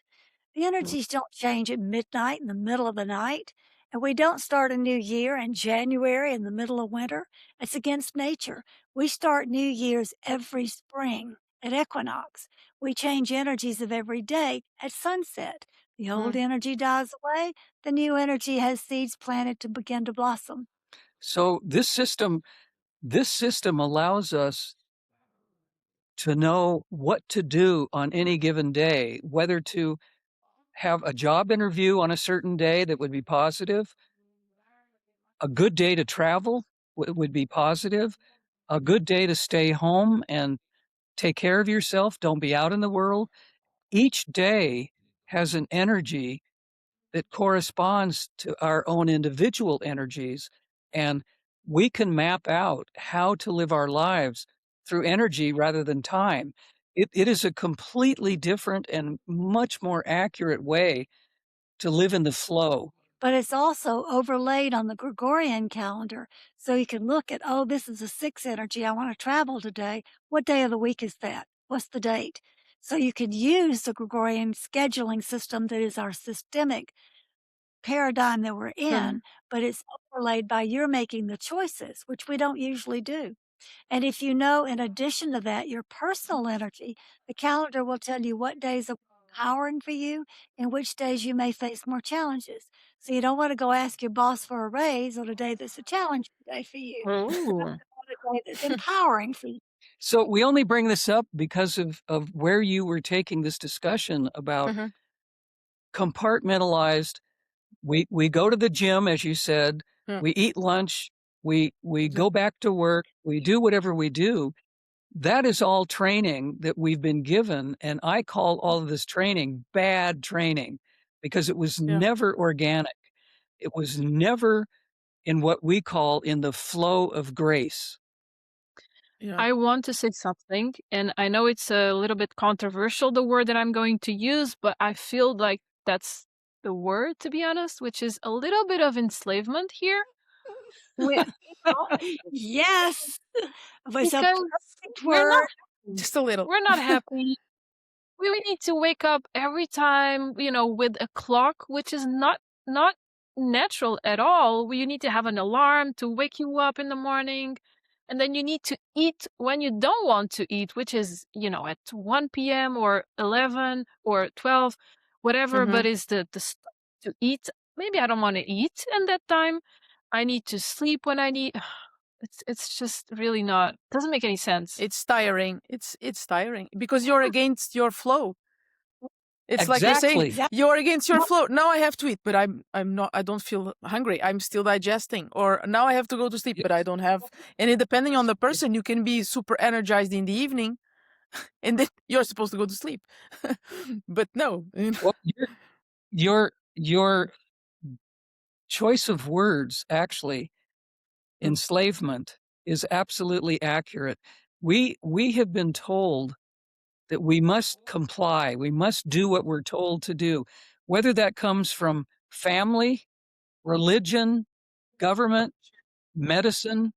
The energies don't change at midnight in the middle of the night, and we don't start a new year in January in the middle of winter. It's against nature. We start New Year's every spring at equinox. We change energies of every day at sunset. The old energy dies away, the new energy has seeds planted to begin to blossom. So this system allows us to know what to do on any given day, whether to have a job interview on a certain day that would be positive, a good day to travel would be positive, a good day to stay home and take care of yourself, don't be out in the world. Each day has an energy that corresponds to our own individual energies, and we can map out how to live our lives through energy rather than time. It is a completely different and much more accurate way to live in the flow. But it's also overlaid on the Gregorian calendar. So you can look at, oh, this is a 6 energy. I want to travel today. What day of the week is that? What's the date? So you could use the Gregorian scheduling system that is our systemic paradigm that we're in, but it's overlaid by you're making the choices, which we don't usually do. And if you know, in addition to that, your personal energy, the calendar will tell you what days are empowering for you and which days you may face more challenges. So you don't want to go ask your boss for a raise on a day that's a challenging day for you. Oh. On a day that's empowering for you. So we only bring this up because of where you were taking this discussion about compartmentalized. We go to the gym, as you said, we eat lunch, we go back to work, we do whatever we do. That is all training that we've been given, and I call all of this training bad training because it was never organic. It was never in what we call in the flow of grace. I want to say something, and I know it's a little bit controversial, the word that I'm going to use, but I feel like that's the word, to be honest, which is a little bit of enslavement here. Yes. It's a Because perfect we're not word. Just a little. we're not happy. We need to wake up every time, with a clock, which is not natural at all. You need to have an alarm to wake you up in the morning, and then you need to eat when you don't want to eat, which is, at 1 p.m. or 11 or 12, whatever, but is the stuff to eat. Maybe I don't want to eat in that time. I need to sleep when I need. It's just really doesn't make any sense. It's tiring. It's tiring because you're against your flow. It's like you're Exactly. saying you're against your flow. Now I have to eat, but I'm not. I don't feel hungry. I'm still digesting. Or now I have to go to sleep, but I don't have. And depending on the person, you can be super energized in the evening, and then you're supposed to go to sleep. But no. Well, your choice of words, actually, enslavement, is absolutely accurate. We have been told that we must comply. We must do what we're told to do, whether that comes from family, religion, government, medicine.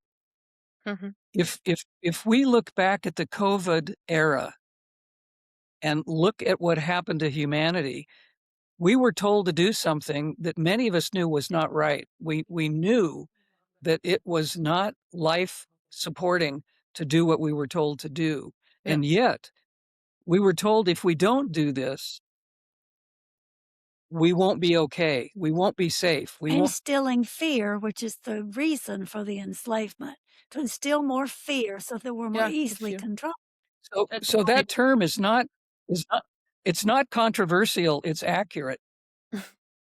If we look back at the COVID era and look at what happened to humanity, we were told to do something that many of us knew was not right. We knew that it was not life supporting to do what we were told to do. And yet we were told if we don't do this, we won't be okay. We won't be safe. Instilling fear, which is the reason for the enslavement, to instill more fear so that we're more easily controlled. So that term is not it's not controversial, it's accurate.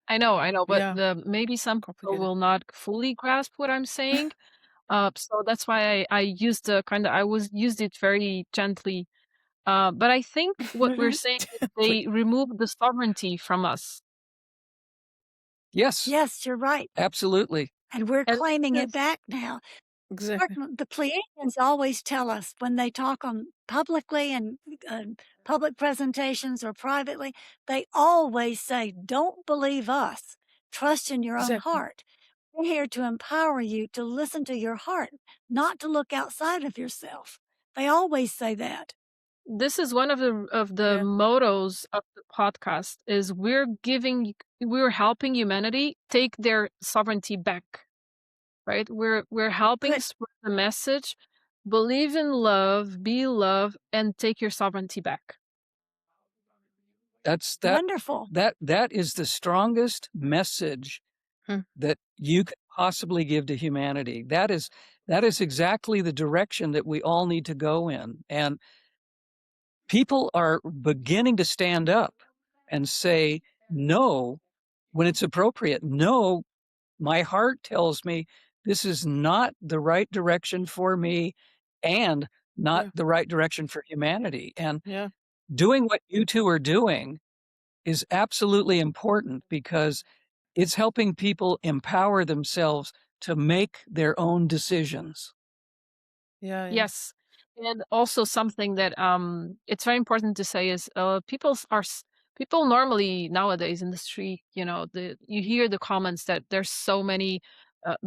I know, but maybe some people will not fully grasp what I'm saying. So that's why I used used it very gently. But I think what we're saying is they removed the sovereignty from us. Yes. Yes, you're right. Absolutely. And we're claiming it back now. Exactly. The Pleiadians always tell us when they talk on publicly and public presentations or privately, they always say, don't believe us. Trust in your own heart. We're here to empower you to listen to your heart, not to look outside of yourself. They always say that. this is one of the Yeah. mottos of the podcast is we're helping humanity take their sovereignty back, right? We're helping Good. spread the message, believe in love, be love, and take your sovereignty back. That Wonderful. that is the strongest message Hmm. that you could possibly give to humanity. That is exactly the direction that we all need to go in. And people are beginning to stand up and say no when it's appropriate. No, my heart tells me this is not the right direction for me and not Yeah. the right direction for humanity. And Yeah. doing what you two are doing is absolutely important because it's helping people empower themselves to make their own decisions. Yeah. Yeah. Yes. And also something that it's very important to say is people normally nowadays in the street, you hear the comments that there's so many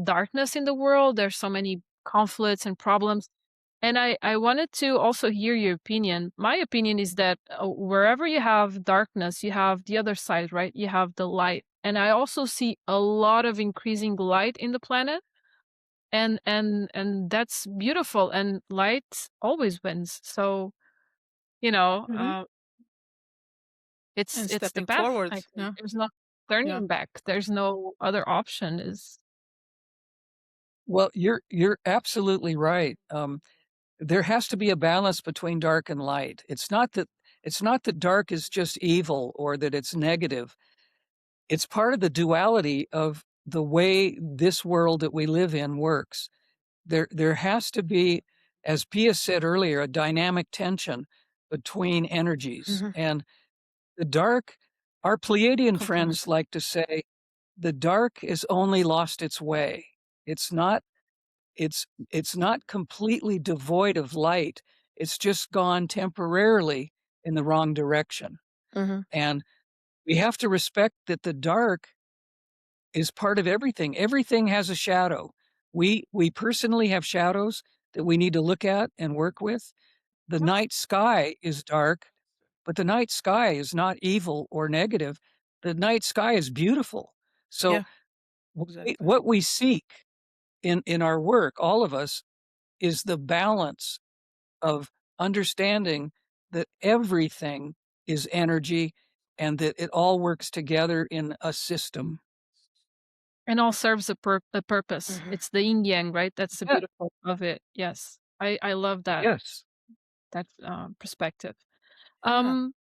darkness in the world, there's so many conflicts and problems. And I wanted to also hear your opinion. My opinion is that wherever you have darkness, you have the other side, right? You have the light. And I also see a lot of increasing light in the planet. And that's beautiful, and light always wins. So, you know, Mhm. uh, it's And the stepping path, forward. I think. Yeah. There's no turning Yeah. back. There's no other option. Well, you're absolutely right. There has to be a balance between dark and light. It's not that dark is just evil or that it's negative. It's part of the duality of the way this world that we live in works. There has to be, as Pia said earlier, a dynamic tension between energies. Mhm. And the dark, our Pleiadian friends Complement. like to say, the dark has only lost its way. It's not completely devoid of light. It's just gone temporarily in the wrong direction. Mhm. And we have to respect that the dark is part of everything. Everything has a shadow. We personally have shadows that we need to look at and work with. The night sky is dark, but the night sky is not evil or negative. The night sky is beautiful. So Yeah. Exactly. what we seek in our work, all of us, is the balance of understanding that everything is energy and that it all works together in a system. And all serves a purpose. Mhm. It's the yin yang, right? That's the Yeah. beautiful of it. Yes, I love that Yes. perspective. Yeah. Um,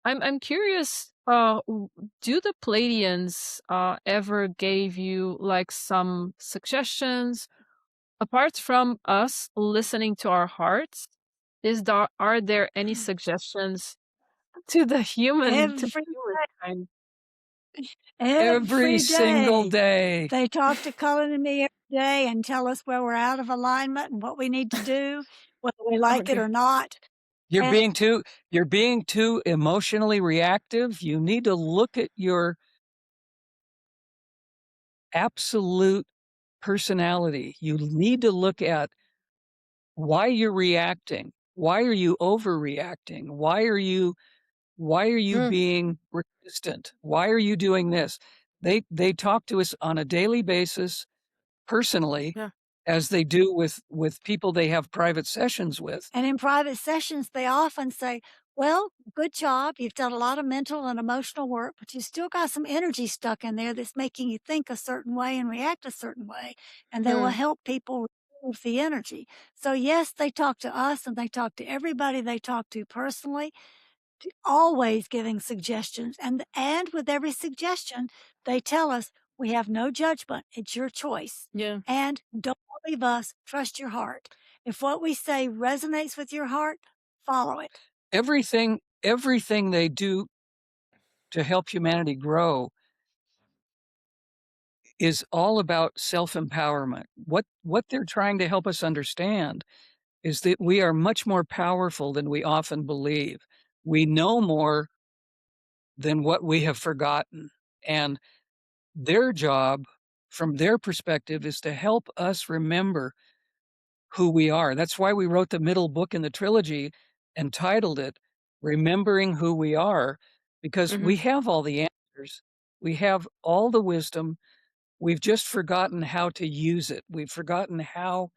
I'm curious. Do the Pleiadians ever gave you like some suggestions apart from us listening to our hearts? Are there any suggestions to the human Every kind? Every every single day. day. They talk to Cullen and me every day and tell us where we're out of alignment and what we need to do, whether we like it Okay. or not. You're And being too emotionally reactive. You need to look at your absolute personality. You need to look at why you're reacting. Why are you overreacting? Why are you Mm. being resistant? Why are you doing this? They talk to us on a daily basis personally, Yeah. as they do with people they have private sessions with. in private sessions, they often say, well, good job. You've done a lot of mental and emotional work, but you still got some energy stuck in there that's making you think a certain way and react a certain way. And they will Hmm. help people remove the energy. So, yes, they talk to us and they talk to everybody they talk to personally, always giving suggestions. And with every suggestion, they tell us we have no judgment. It's your choice. Yeah. And don't believe us. Trust your heart. If what we say resonates with your heart, follow it. Everything they do to help humanity grow is all about self-empowerment. What they're trying to help us understand is that we are much more powerful than we often believe. We know more than what we have forgotten. And their job, from their perspective, is to help us remember who we are. That's why we wrote the middle book in the trilogy and titled it Remembering Who We Are, because we have all the answers. We have all the wisdom. We've just forgotten how to use it. We've forgotten how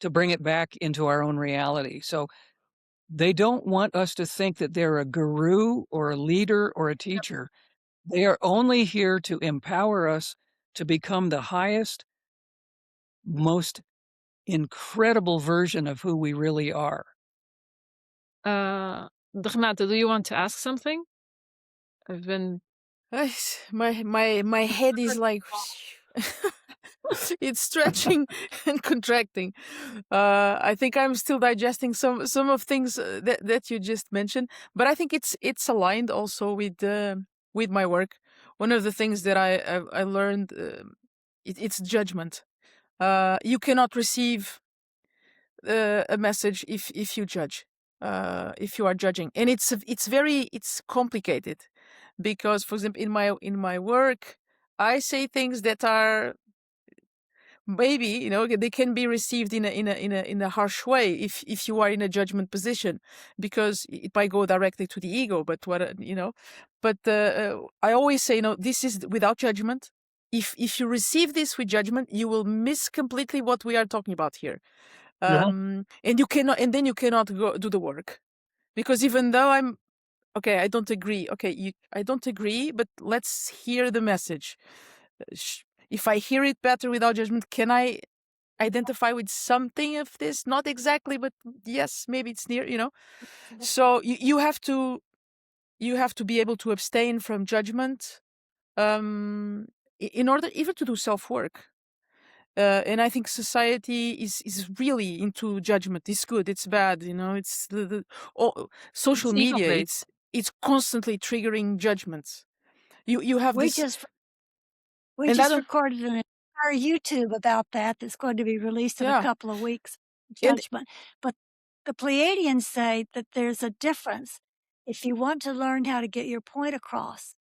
to bring it back into our own reality. So they don't want us to think that they're a guru or a leader or a teacher. They are only here to empower us to become the highest, most incredible version of who we really are. Renate, do you want to ask something? I've been My head is like it's stretching and contracting. I think I'm still digesting some of things that you just mentioned, but I think it's aligned also with my work. One of the things that I learned it's judgment. You cannot receive a message if you judge, if you are judging, and it's complicated because, for example, in my work, I say things that are maybe they can be received in a harsh way if you are in a judgment position, because it might go directly to the ego. But I always say, this is without judgment. If you receive this with judgment, you will miss completely what we are talking about here. And then you cannot go do the work, because even though I don't agree. I don't agree, but let's hear the message. If I hear it better without judgment, can I identify with something of this? Not exactly, but yes, maybe it's near. So you have to be able to abstain from judgment, in order even to do self-work. And I think society is really into judgment. It's good, it's bad, it's social it's media, ego-based. it's constantly triggering judgments. You have We this, just and I don't, recorded an entire YouTube about that's going to be released in a couple of weeks. And- Judgment. But the Pleiadians say that there's a difference. If you want to learn how to get your point across,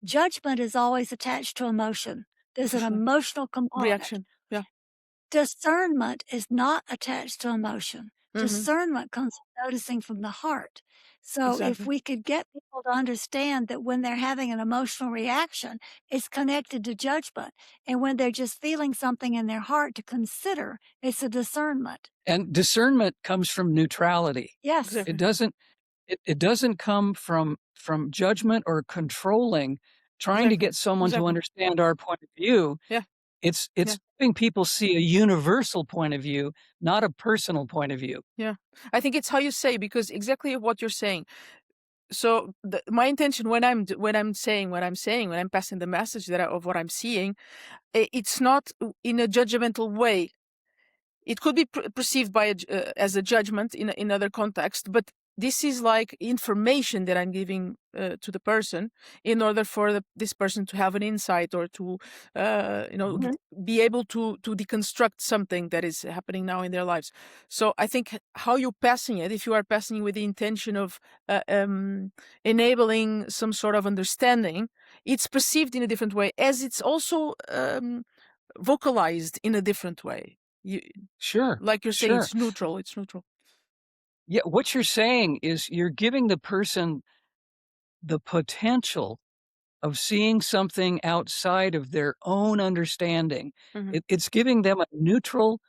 judgment is always attached to emotion. There's an emotional component. reaction. Yeah. Discernment is not attached to emotion. Discernment comes from noticing from the heart. So if we could get people to understand that when they're having an emotional reaction, it's connected to judgment. And when they're just feeling something in their heart to consider, it's a discernment. And discernment comes from neutrality. Yes. Exactly. It doesn't come from judgment or controlling, trying to get someone to understand our point of view. Yeah. It's helping people see a universal point of view, not a personal point of view. Yeah. I think it's how you say, because exactly what you're saying. So my intention when I'm passing the message of what I'm seeing, it's not in a judgmental way. It could be perceived as a judgment in other context, but this is like information that I'm giving to the person in order for this person to have an insight, or to be able to deconstruct something that is happening now in their lives. So I think how you're passing it, if you are passing it with the intention of enabling some sort of understanding, it's perceived in a different way, as it's also vocalized in a different way. Sure. Like you're saying, it's neutral. Yeah, what you're saying is you're giving the person the potential of seeing something outside of their own understanding. It's giving them a neutral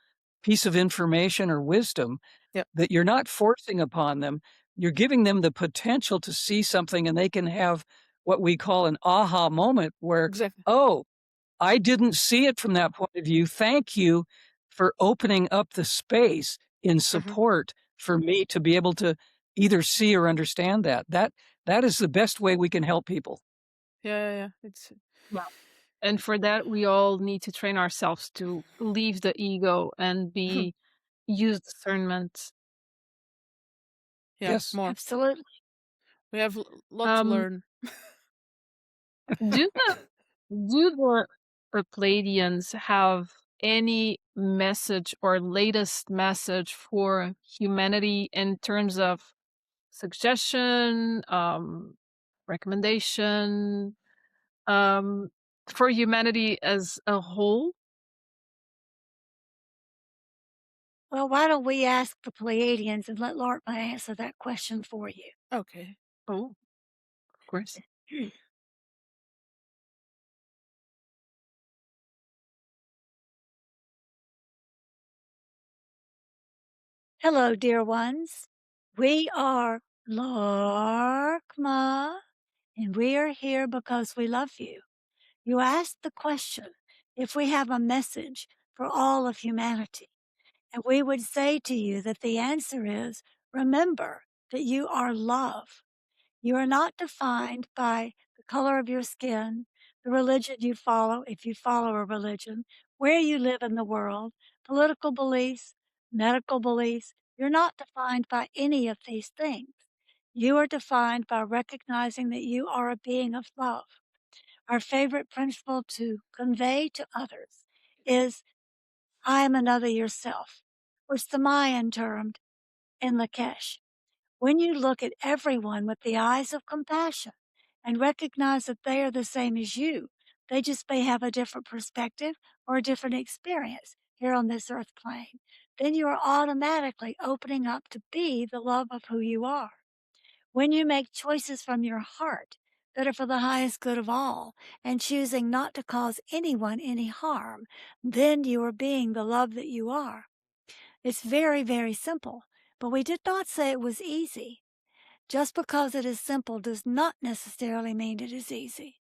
piece of information or wisdom that you're not forcing upon them. You're giving them the potential to see something, and they can have what we call an aha moment where, oh, I didn't see it from that point of view. Thank you for opening up the space in support for me to be able to either see or understand that. That is the best way we can help people. Yeah. And for that, we all need to train ourselves to leave the ego and use discernment. Yes, more. Absolutely. We have a lot to learn. Do the Pleiadians have any message or latest message for humanity in terms of suggestion, recommendation, for humanity as a whole? Well, why don't we ask the Pleiadians and let Laarkmaa answer that question for you? Okay. Oh, of course. Hello, dear ones. We are Laarkmaa, and we are here because we love you. You asked the question if we have a message for all of humanity. And we would say to you that the answer is remember that you are love. You are not defined by the color of your skin, the religion you follow, if you follow a religion, where you live in the world, political beliefs, medical beliefs. You're not defined by any of these things. You are defined by recognizing that you are a being of love. Our favorite principle to convey to others is I am another yourself, which the Mayan termed in Lakesh. When you look at everyone with the eyes of compassion and recognize that they are the same as you, they just may have a different perspective or a different experience here on this earth plane, then you are automatically opening up to be the love of who you are. When you make choices from your heart that are for the highest good of all and choosing not to cause anyone any harm, then you are being the love that you are. It's very, very simple, but we did not say it was easy. Just because it is simple does not necessarily mean it is easy.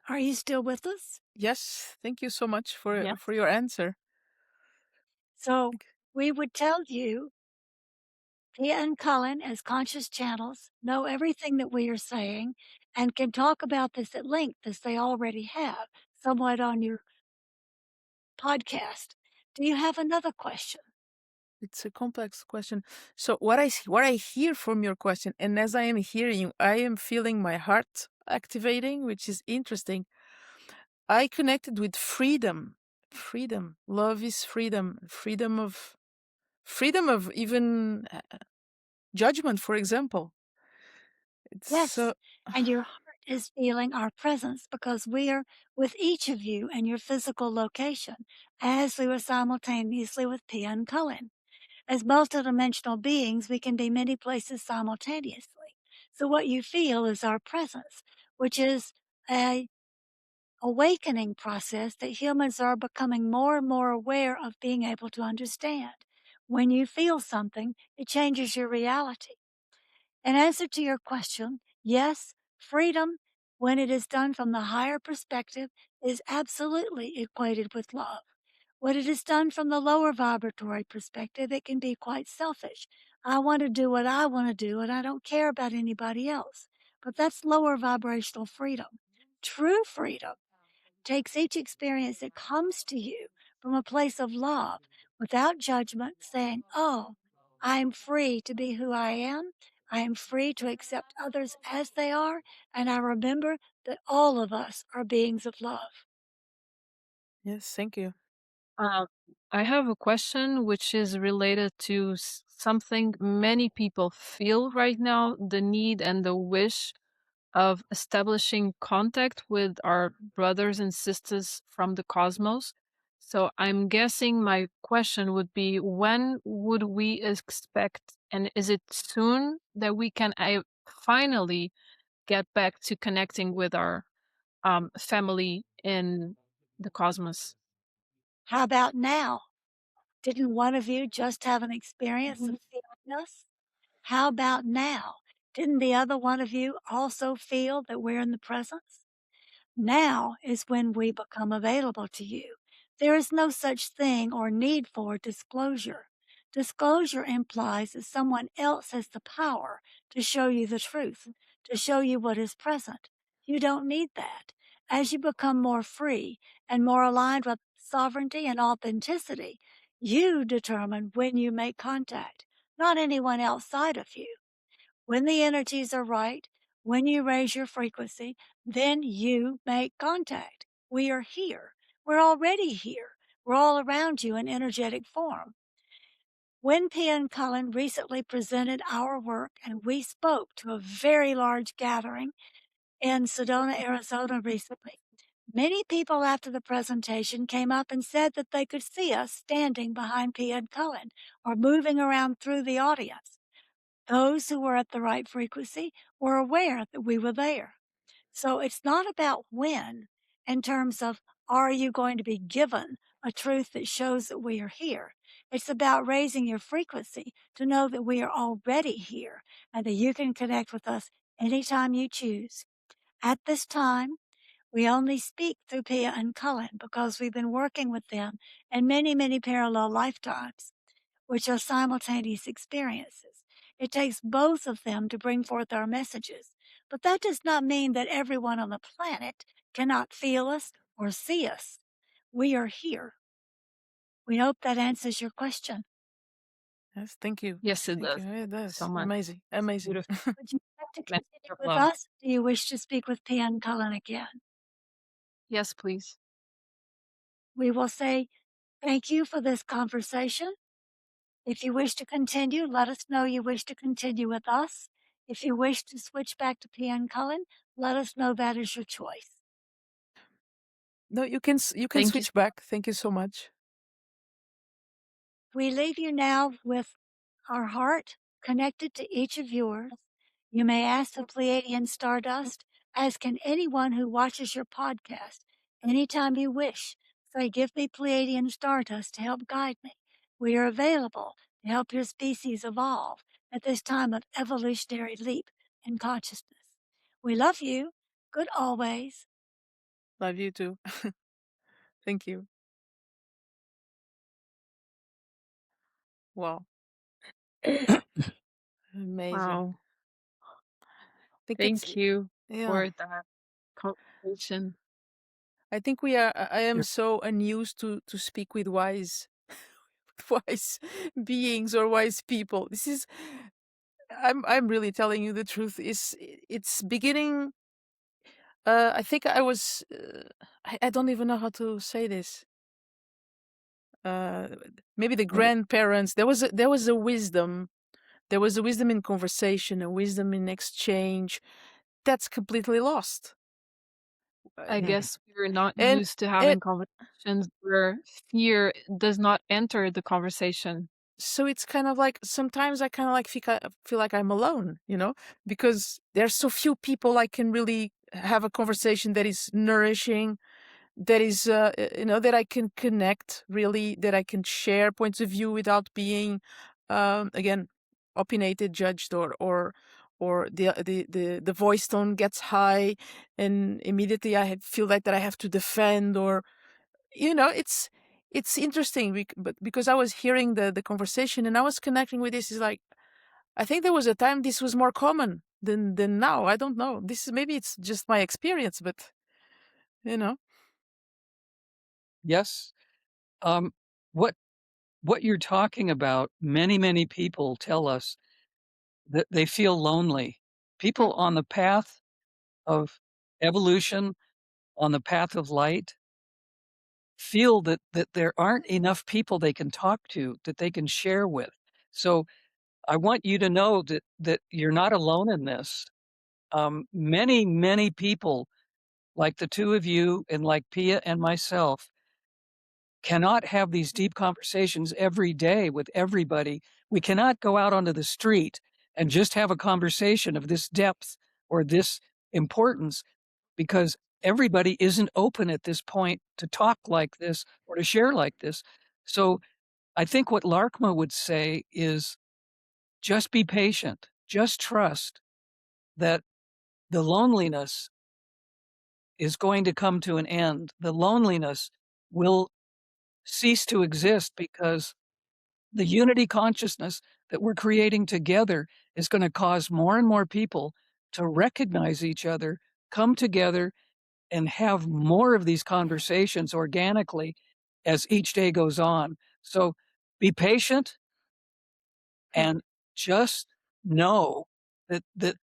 Are you still with us? Yes. Thank you so much for Yes. for your answer. So we would tell you, Pia and Cullen, as conscious channels, know everything that we are saying and can talk about this at length as they already have, somewhat on your podcast. Do you have another question? It's a complex question. So what I hear from your question, and as I am hearing you, I am feeling my heart activating, which is interesting. I connected with freedom. Freedom. Love is freedom. Freedom of even judgment, for example. It's Yes. so And your heart is feeling our presence because we are with each of you in your physical location, as we were simultaneously with Pia and Cullen. As multidimensional beings, we can be many places simultaneously. So what you feel is our presence, which is a awakening process that humans are becoming more and more aware of being able to understand. When you feel something, it changes your reality. In answer to your question, yes, freedom, when it is done from the higher perspective, is absolutely equated with love. When it is done from the lower vibratory perspective, it can be quite selfish. I want to do what I want to do, and I don't care about anybody else. But that's lower vibrational freedom. True freedom takes each experience that comes to you from a place of love without judgment, saying, oh, I am free to be who I am. I am free to accept others as they are. And I remember that all of us are beings of love. yes, thank you. Uh, I have a question which is related to something many people feel right now, the need and the wish of establishing contact with our brothers and sisters from the cosmos. So I'm guessing my question would be, when would we expect, and is it soon that we can finally get back to connecting with our family in the cosmos? How about now? Didn't one of you just have an experience of feeling us? How about now? Didn't the other one of you also feel that we're in the presence? Now is when we become available to you. There is no such thing or need for disclosure. Disclosure implies that someone else has the power to show you the truth, to show you what is present. You don't need that. As you become more free and more aligned with sovereignty and authenticity, you determine when you make contact, not anyone outside of you. When the energies are right, when you raise your frequency, then you make contact. We are here. We're already here. We're all around you in energetic form. When Pia and Cullen recently presented our work and we spoke to a very large gathering in Sedona, Arizona recently, Many people after the presentation came up and said that they could see us standing behind Pia and Cullen or moving around through the audience. Those who were at the right frequency were aware that we were there. So it's not about when, in terms of are you going to be given a truth that shows that we are here. It's about raising your frequency to know that we are already here and that you can connect with us anytime you choose. At this time, we only speak through Pia and Cullen because we've been working with them in many, many parallel lifetimes, which are simultaneous experiences. It takes both of them to bring forth our messages, but that does not mean that everyone on the planet cannot feel us or see us. We are here. We hope that answers your question. Yes, thank you. Yes, it Thank does. you. It does. So much. Amazing. Amazing. Beautiful. Would you like to Message continue of with love. us? Do you wish to speak with Pia and Cullen again? Yes, please. We will say thank you for this conversation. If you wish to continue, let us know you wish to continue with us. If you wish to switch back to Pia and Cullen, let us know that is your choice. No, you can Thank you. switch back. Thank you so much. We leave you now with our heart connected to each of yours. You may ask the Pleiadian Stardust, as can anyone who watches your podcast, anytime you wish. Say, give me Pleiadian Stardust to help guide me. We are available to help your species evolve at this time of evolutionary leap in consciousness. We love you. Good always. Love you too. Thank you. Wow. Amazing. Wow. I think Thank you yeah. for that conversation. I think we are. I am so unused to speak with wise, wise beings or wise people. This is. I'm really telling you the truth. It's beginning. I think I was. I don't even know how to say this. Maybe the grandparents. There was a wisdom. There was a wisdom in conversation, a wisdom in exchange. That's completely lost. I guess we're not And used to having conversations where fear does not enter the conversation. so it's kind of like sometimes I kind of like feel like I'm alone, because there's so few people I can really have a conversation that is nourishing, that is that I can connect really, that I can share points of view without being again opinionated, judged, or the voice tone gets high and immediately I feel like that I have to defend, or it's interesting but because I was hearing the conversation and I was connecting with this. Is like, I think there was a time this was more common than now. I don't know. This is, maybe it's just my experience, but Yes. What you're talking about, many people tell us that they feel lonely. People on the path of evolution, on the path of light, feel that there aren't enough people they can talk to, that they can share with. So I want you to know that you're not alone in this. Many people, like the two of you and like Pia and myself, cannot have these deep conversations every day with everybody. We cannot go out onto the street and just have a conversation of this depth or this importance, because everybody isn't open at this point to talk like this or to share like this. So I think what Laarkmaa would say is just be patient, just trust that the loneliness is going to come to an end. The loneliness will cease to exist because the unity consciousness that we're creating together is going to cause more and more people to recognize each other, come together, and have more of these conversations organically as each day goes on. So be patient and just know that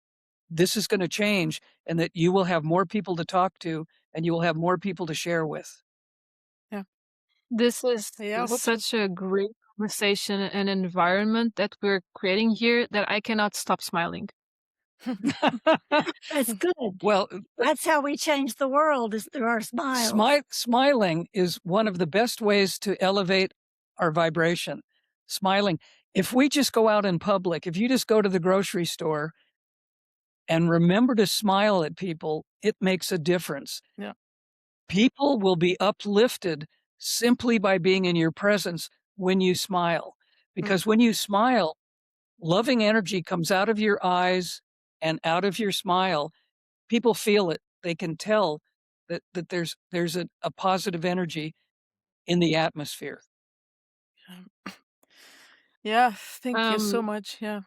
this is going to change and that you will have more people to talk to and you will have more people to share with. This is I hope so. such a great conversation and environment that we're creating here that I cannot stop smiling. That's good. Well, That's how we change the world, is through our smiles. smiling is one of the best ways to elevate our vibration. Smiling. If we just go out in public, if you just go to the grocery store and remember to smile at people, it makes a difference. Yeah. People will be uplifted simply by being in your presence when you smile. Because when you smile, loving energy comes out of your eyes and out of your smile. People feel it. They can tell that there's a positive energy in the atmosphere. Yeah, thank you so Um, much. Yeah,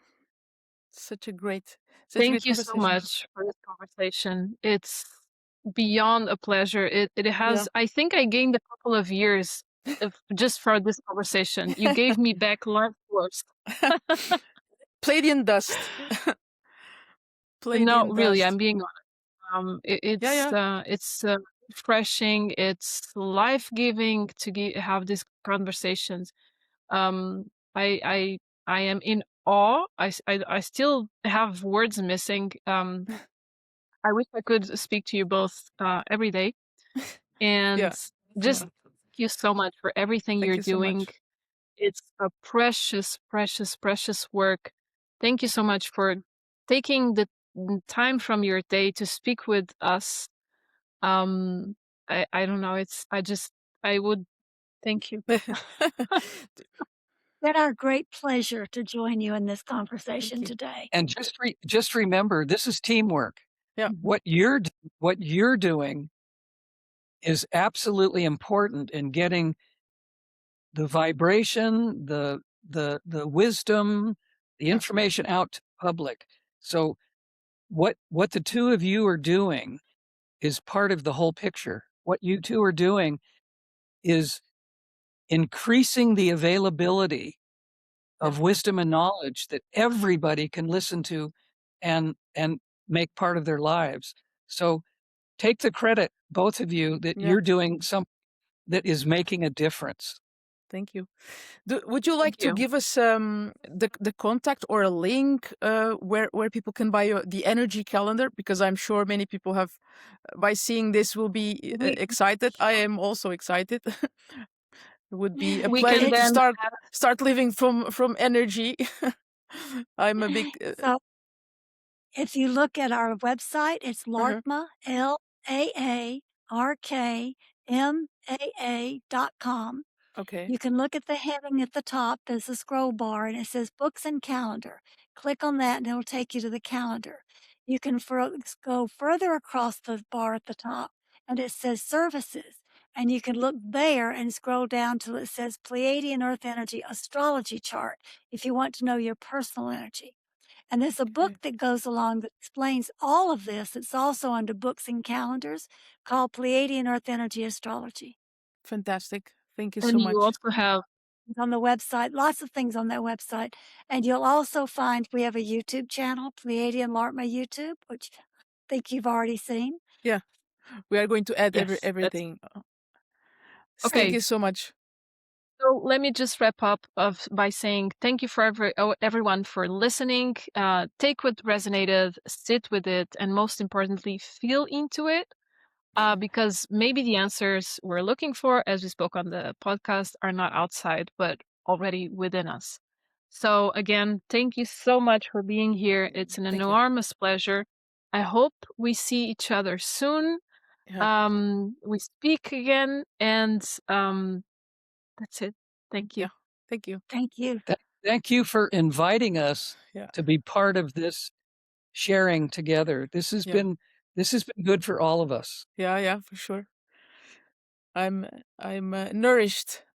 such a great Thank you so conversation. much for this conversation. It's beyond a pleasure. It Yeah. has, I think I gained a couple of years just for this conversation. You gave me back life force. Pleiadian dust. No, Pleiadian really, dust. I'm being honest. It's refreshing. It's life-giving to have these conversations. Um, I am in awe. I still have words missing. I wish I could speak to you both every day. And Yeah. just thank you so much for everything Thank you're you so doing. much. It's a precious, precious, precious work. Thank you so much for taking the time from your day to speak with us. I don't know. I would thank you. Been our great pleasure to join you in this conversation you. today. And just remember, this is teamwork. Yeah. What you're doing is absolutely important in getting the vibration, the wisdom, the information out to the public. So what the two of you are doing is part of the whole picture. What you two are doing is increasing the availability of wisdom and knowledge that everybody can listen to and make part of their lives. So take the credit, both of you, that you're doing something that is making a difference. Thank you. Would you like Thank you. to give us the contact or a link where people can buy the energy calendar? Because I'm sure many people have, by seeing this, will be excited. I am also excited. It would be a We pleasure can to then start living from energy. I'm a big So if you look at our website, it's Laarkmaa, LAARKMAA.com. okay. You can look at the heading at the top. There's a scroll bar and it says Books and Calendar. Click on that and it'll take you to the calendar. You can go further across the bar at the top and it says Services. And you can look there and scroll down till it says Pleiadian Earth Energy Astrology Chart if you want to know your personal energy. And there's a book that goes along that explains all of this. It's also under Books and Calendars called Pleiadian Earth Energy Astrology. Fantastic. Thank you so and much. you also have On the website, lots of things on that website. And you'll also find we have a YouTube channel, Pleiadian Laarkmaa YouTube, which I think you've already seen. Yeah. We are going to add Yes, everything. Okay. Thank you so much. So let me just wrap up by saying thank you for everyone for listening. Take what resonated, sit with it, and most importantly, feel into it. Because maybe the answers we're looking for, as we spoke on the podcast, are not outside, but already within us. So again, thank you so much for being here. It's an Thank you. enormous pleasure. I hope we see each other soon. Yeah. We speak again, and that's it. Thank you. Yeah. Thank you. Thank you. Thank you for inviting us Yeah. to be part of this sharing together. This has been good for all of us. Yeah, for sure. I'm nourished